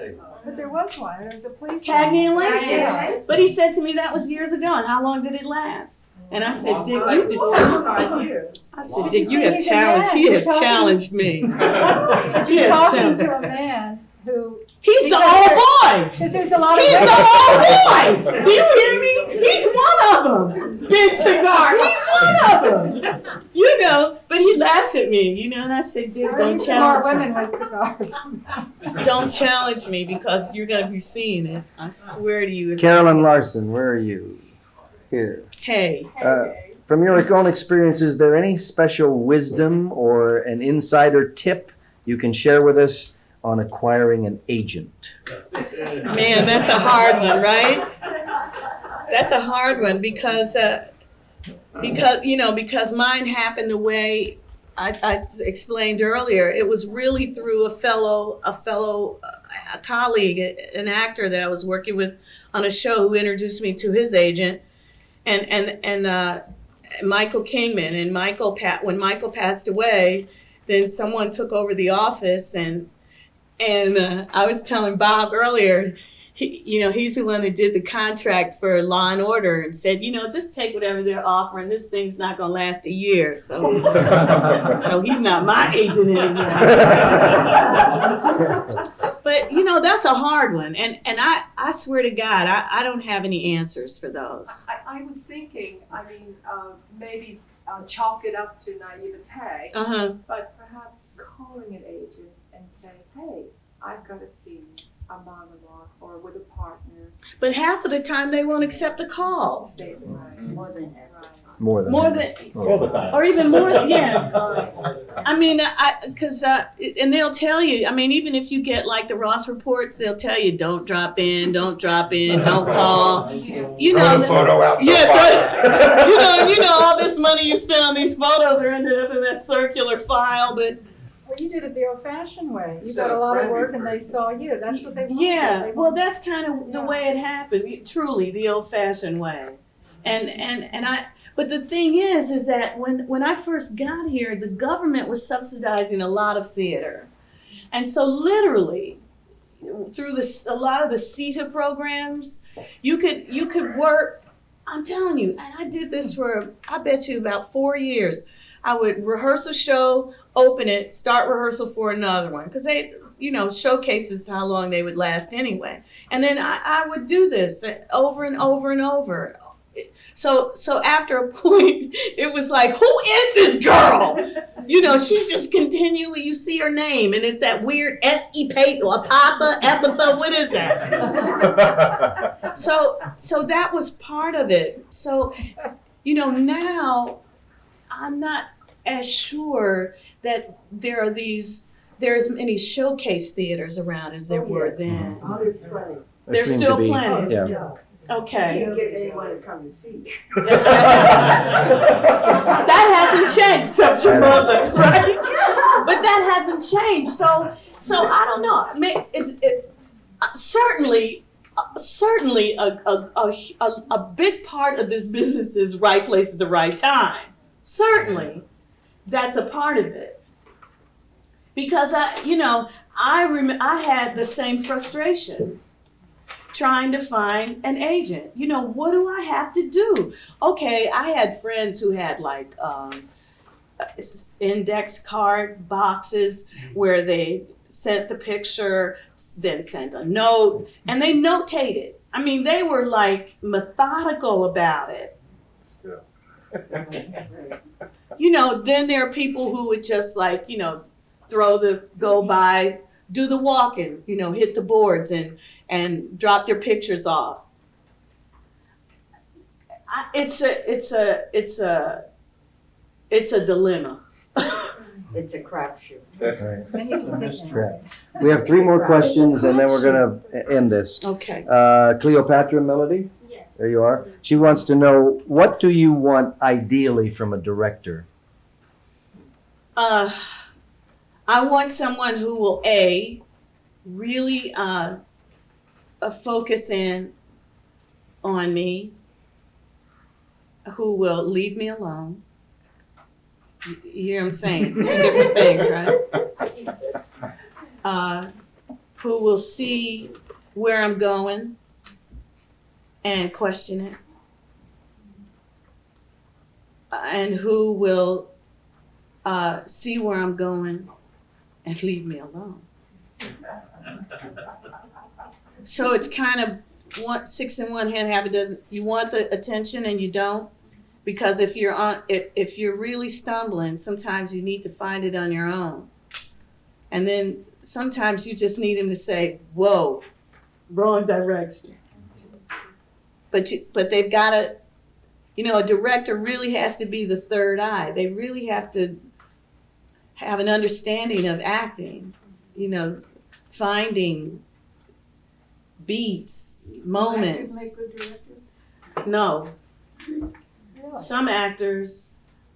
But there was one. There was a police. Cagney and Lacey. Yeah. But he said to me that was years ago, and how long did it last? And I said, Dick, you did 5 years. I said, Dick, you have challenged. He has challenged me. You're talking to a man who. He's the old boy. Because there's a lot of. He's the old boy. Do you hear me? He's one of them. Big cigar. He's one of them. You know, but he laughs at me, you know, and I said, Dick, don't challenge me. Women with cigars. Don't challenge me because you're going to be seeing it. I swear to you. Carolyn Larson, where are you? Here. Hey. From your own experience, is there any special wisdom or an insider tip you can share with us on acquiring an agent? Man, that's a hard one, right? That's a hard one because mine happened the way I explained earlier. It was really through a fellow colleague, an actor that I was working with on a show, who introduced me to his agent, and Michael Kingman. And when Michael passed away, then someone took over the office, and I was telling Bob earlier, he's the one that did the contract for Law and Order and said, just take whatever they're offering. This thing's not going to last a year. So, so he's not my agent anymore. But, that's a hard one. And I swear to God, I don't have any answers for those. I was thinking, maybe chalk it up to naivete, but perhaps calling an agent and say, hey, I've got to see a monologue or with a partner. But half of the time they won't accept the calls. More than More than All the time. Or even more, yeah. And they'll tell you, even if you get like the Ross reports, they'll tell you, don't drop in, don't call. Throw the photo out. All this money you spent on these photos are ended up in that circular file, but. Well, you did it the old-fashioned way. You got a lot of work, and they saw you. That's what they wanted. Yeah, well, that's kind of the way it happened. Truly, the old-fashioned way. But the thing is that when I first got here, the government was subsidizing a lot of theater, and so literally, through a lot of the CETA programs, you could work. I'm telling you, and I did this for, I bet you, about 4 years. I would rehearse a show, open it, start rehearsal for another one. Because they, showcases how long they would last anyway. And then I would do this over and over and over. So after a point, it was like, who is this girl? She's just continually, you see her name, and it's that weird Epatha, what is that? So that was part of it. So, now I'm not as sure that there's many showcase theaters around as there were then. Oh, there's plenty. There's still plenty. Yeah. Okay. Can't get anyone to come to see. That hasn't changed, except your mother, right? But that hasn't changed. So I don't know. Certainly a big part of this business is right place at the right time. Certainly, that's a part of it. Because I had the same frustration trying to find an agent. What do I have to do? Okay, I had friends who had like index card boxes where they sent the picture, then sent a note, and they notated. They were like methodical about it. Then there are people who would just like, go by, do the walk-in, hit the boards and drop their pictures off. It's a dilemma. It's a crapshoot. Right. We have 3 more questions and then we're gonna end this. Okay. Cleopatra Melody? Yes. There you are. She wants to know, what do you want ideally from a director? I want someone who will really focus in on me, who will leave me alone. You hear what I'm saying? 2 different things, right? Who will see where I'm going and question it. And who will see where I'm going and leave me alone. So it's kind of 6 in one hand, half a dozen. You want the attention and you don't, because if you're really stumbling, sometimes you need to find it on your own, and then sometimes you just need him to say, "Whoa, wrong direction." But they've got to, a director really has to be the third eye. They really have to have an understanding of acting, finding beats, moments. Make good directors? No. Some actors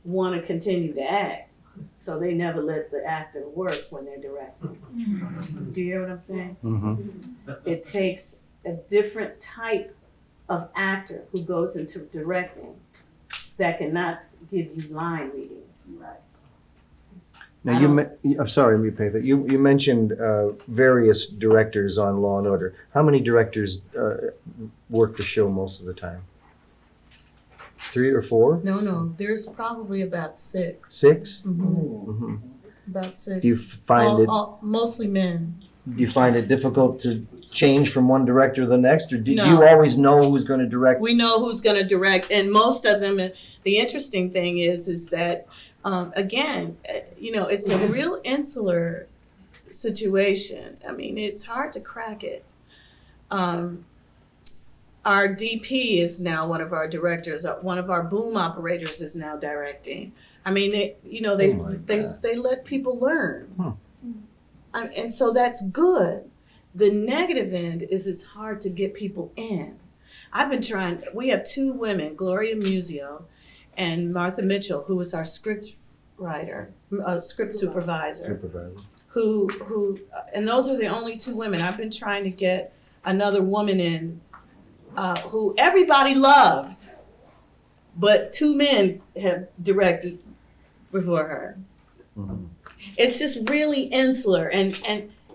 want to continue to act, so they never let the actor work when they're directing. Do you hear what I'm saying? Mm-hmm. It takes a different type of actor who goes into directing that cannot give you line reading. Right. Now I'm sorry, Epatha. You mentioned various directors on Law and Order. How many directors work the show most of the time? 3 or 4? No. There's probably about 6. 6? Mm-hmm. Mm-hmm. About 6. Do you find mostly men. Do you find it difficult to change from one director to the next, or do No. you always know who's going to direct? We know who's going to direct, and most of them. The interesting thing is that again, it's a real insular situation. I mean, it's hard to crack it. Our DP is now one of our directors. One of our boom operators is now directing. I mean, they let people learn, and so that's good. The negative end is it's hard to get people in. I've been trying. We have 2 women, Gloria Musio and Martha Mitchell, who is our script writer, script supervisor. Who, and those are the only 2 women. I've been trying to get another woman in who everybody loved, but 2 men have directed before her. Mm-hmm. It's just really insular, and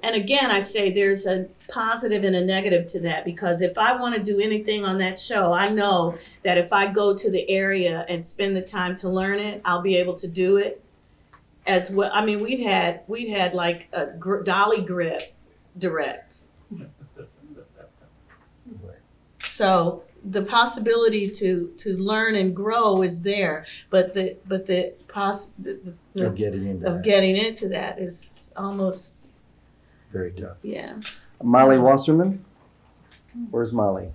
again, I say there's a positive and a negative to that, because if I want to do anything on that show, I know that if I go to the area and spend the time to learn it, I'll be able to do it as well. I mean, we've had like a Dolly Grip direct. So the possibility to learn and grow is there, but the of getting into that is almost very tough. Yeah. Molly Wasserman? Where's Molly?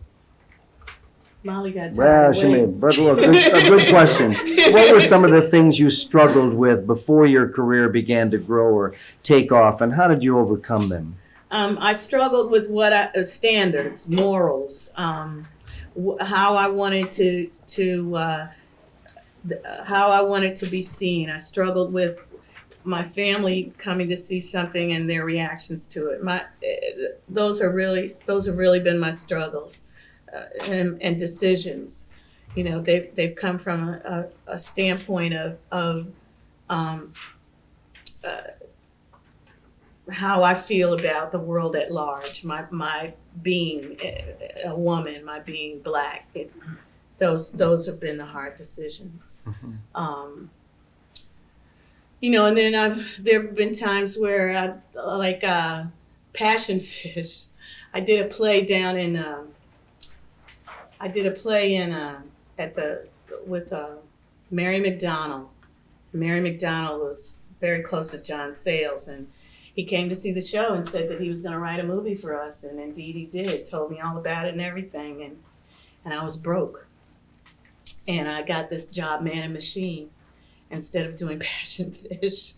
Molly got well, she may, but look, a good question. What were some of the things you struggled with before your career began to grow or take off, and how did you overcome them? I struggled with standards, morals, how I wanted to be seen. I struggled with my family coming to see something and their reactions to it. Those have really been my struggles and decisions. They've come from a standpoint of how I feel about the world at large. My being a woman, my being Black. Those have been the hard decisions. Mm-hmm. And then there have been times where like Passion Fish. I did a play with Mary McDonnell. Mary McDonnell was very close to John Sayles, and he came to see the show and said that he was going to write a movie for us, and indeed he did. Told me all about it and everything, and I was broke. And I got this job, Man and Machine, instead of doing Passion Fish.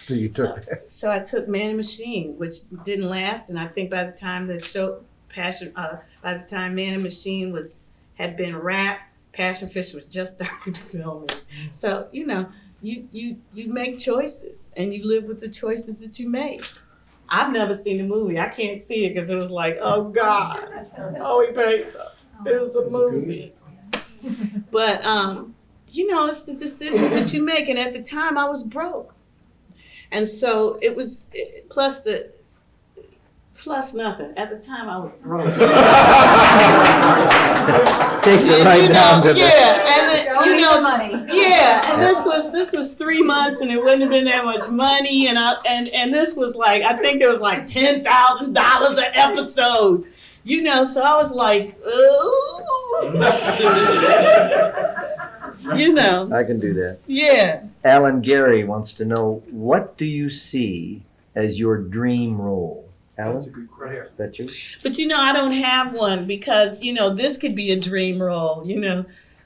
So you took that. So I took Man and Machine, which didn't last, and I think by the time the show by the time Man and Machine had been wrapped, Passion Fish was just starting filming. So you make choices, and you live with the choices that you make. I've never seen the movie. I can't see it because it was like, oh God, oh he paid. It was a movie. But it's the decisions that you make, and at the time I was broke. And so it was plus nothing. At the time I was broke. Takes it right down to the money. Yeah, and this was 3 months, and it wouldn't have been that much money, and this was like, I think it was like $10,000 an episode. So I was like, ooh. I can do that. Yeah. Alan Gary wants to know, what do you see as your dream role? Alan? Right here. Is that you? But I don't have one because, this could be a dream role,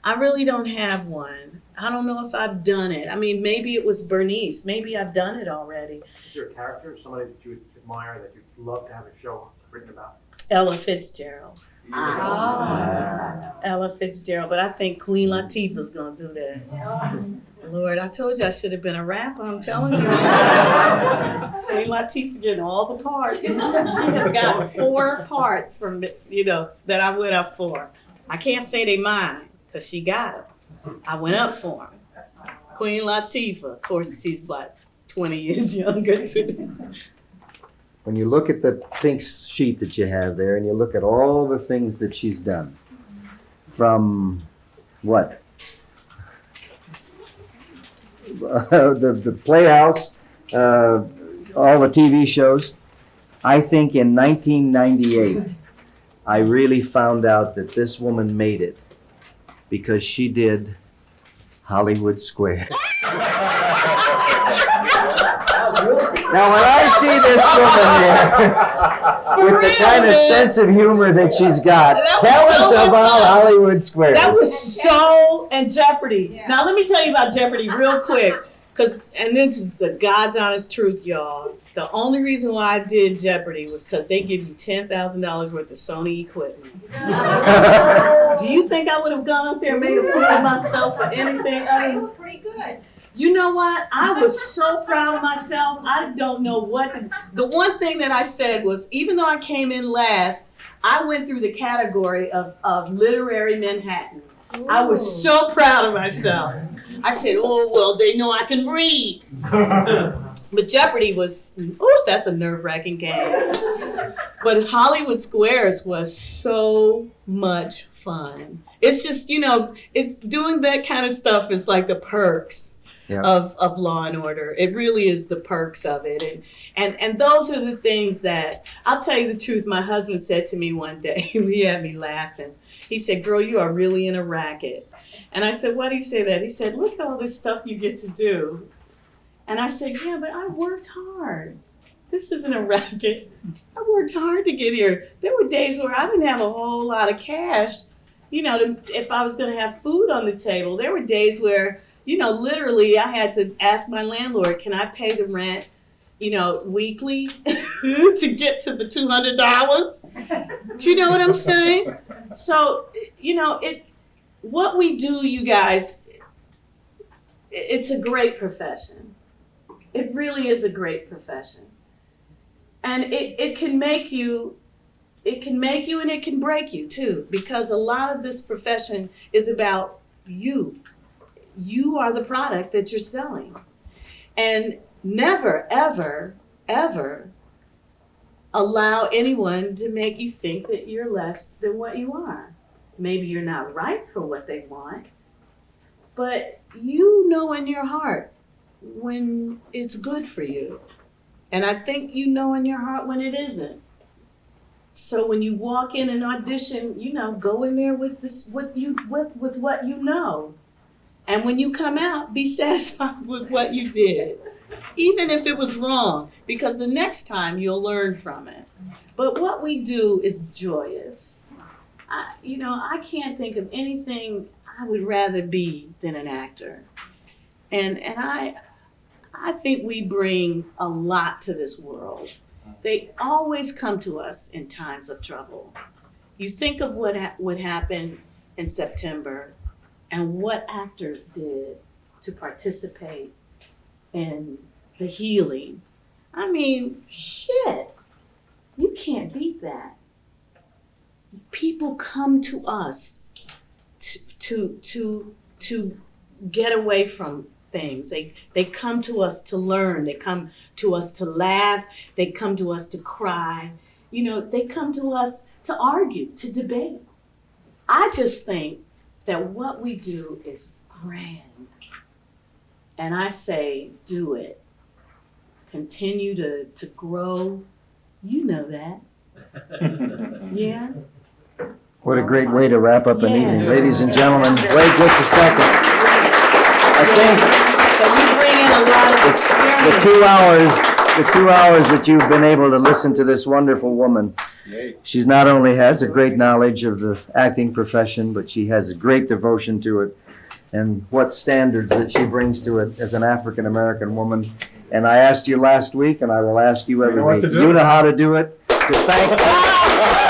I really don't have one. I don't know if I've done it. I mean, maybe it was Bernice. Maybe I've done it already. Is there a character, somebody that you would admire, that you'd love to have a show written about? Ella Fitzgerald. Ella Fitzgerald. But I think Queen Latifah's going to do that. Lord, I told you I should have been a rapper, I'm telling you. Queen Latifah getting all the parts. She has gotten 4 parts from, that I went up for. I can't say they mine, because she got them. I went up for them. Queen Latifah, of course, she's like 20 years younger too. When you look at the pink sheet that you have there, and you look at all the things that she's done, from what? The Playhouse, all the TV shows. I think in 1998, I really found out that this woman made it because she did Hollywood Square. Now, when I see this woman here, with the kind of sense of humor that she's got, tell us about Hollywood Square. That was so, and Jeopardy. Yeah. Now, let me tell you about Jeopardy real quick, and this is the God's honest truth, y'all. The only reason why I did Jeopardy was because they give you $10,000 worth of Sony equipment. Do you think I would have gone up there and made a fool of myself for anything? I mean, Pretty good. You know what? I was so proud of myself. I don't know what to. The one thing that I said was, even though I came in last, I went through the category of literary Manhattan. Ooh. I was so proud of myself. I said, oh, well, they know I can read. But Jeopardy was, that's a nerve-wracking game. But Hollywood Squares was so much fun. It's just, it's doing that kind of stuff is like the perks. Yeah. Of Law and Order. It really is the perks of it. And those are the things that, I'll tell you the truth, my husband said to me one day, he had me laughing. He said, girl, you are really in a racket. And I said, why do you say that? He said, look at all this stuff you get to do. And I said, yeah, but I worked hard. This isn't a racket. I worked hard to get here. There were days where I didn't have a whole lot of cash, if I was going to have food on the table. There were days where literally I had to ask my landlord, can I pay the rent, weekly to get to the $200? Do you know what I'm saying? So, what we do, you guys, it's a great profession. It really is a great profession. And it can make you, and it can break you too, because a lot of this profession is about you. You are the product that you're selling. And never, ever, ever allow anyone to make you think that you're less than what you are. Maybe you're not right for what they want, but you know in your heart when it's good for you. And I think you know in your heart when it isn't. So when you walk in an audition, go in there with what you know. And when you come out, be satisfied with what you did, even if it was wrong, because the next time you'll learn from it. But what we do is joyous. I can't think of anything. I would rather be than an actor. And I think we bring a lot to this world. They always come to us in times of trouble. You think of what happened in September and what actors did to participate in the healing. I mean, shit, you can't beat that. People come to us to get away from things. They come to us to learn. They come to us to laugh. They come to us to cry. You know, they come to us to argue, to debate. I just think that what we do is grand. And I say, do it. Continue to grow. You know that. Yeah? What a great way to wrap up an Yeah. evening. Ladies and gentlemen, wait just a second. I think But you bring in a lot of experience. the 2 hours that you've been able to listen to this wonderful woman, she's not only has a great knowledge of the acting profession, but she has a great devotion to it and what standards that she brings to it as an African-American woman. And I asked you last week, and I will ask you every week. You know how to do it. To thank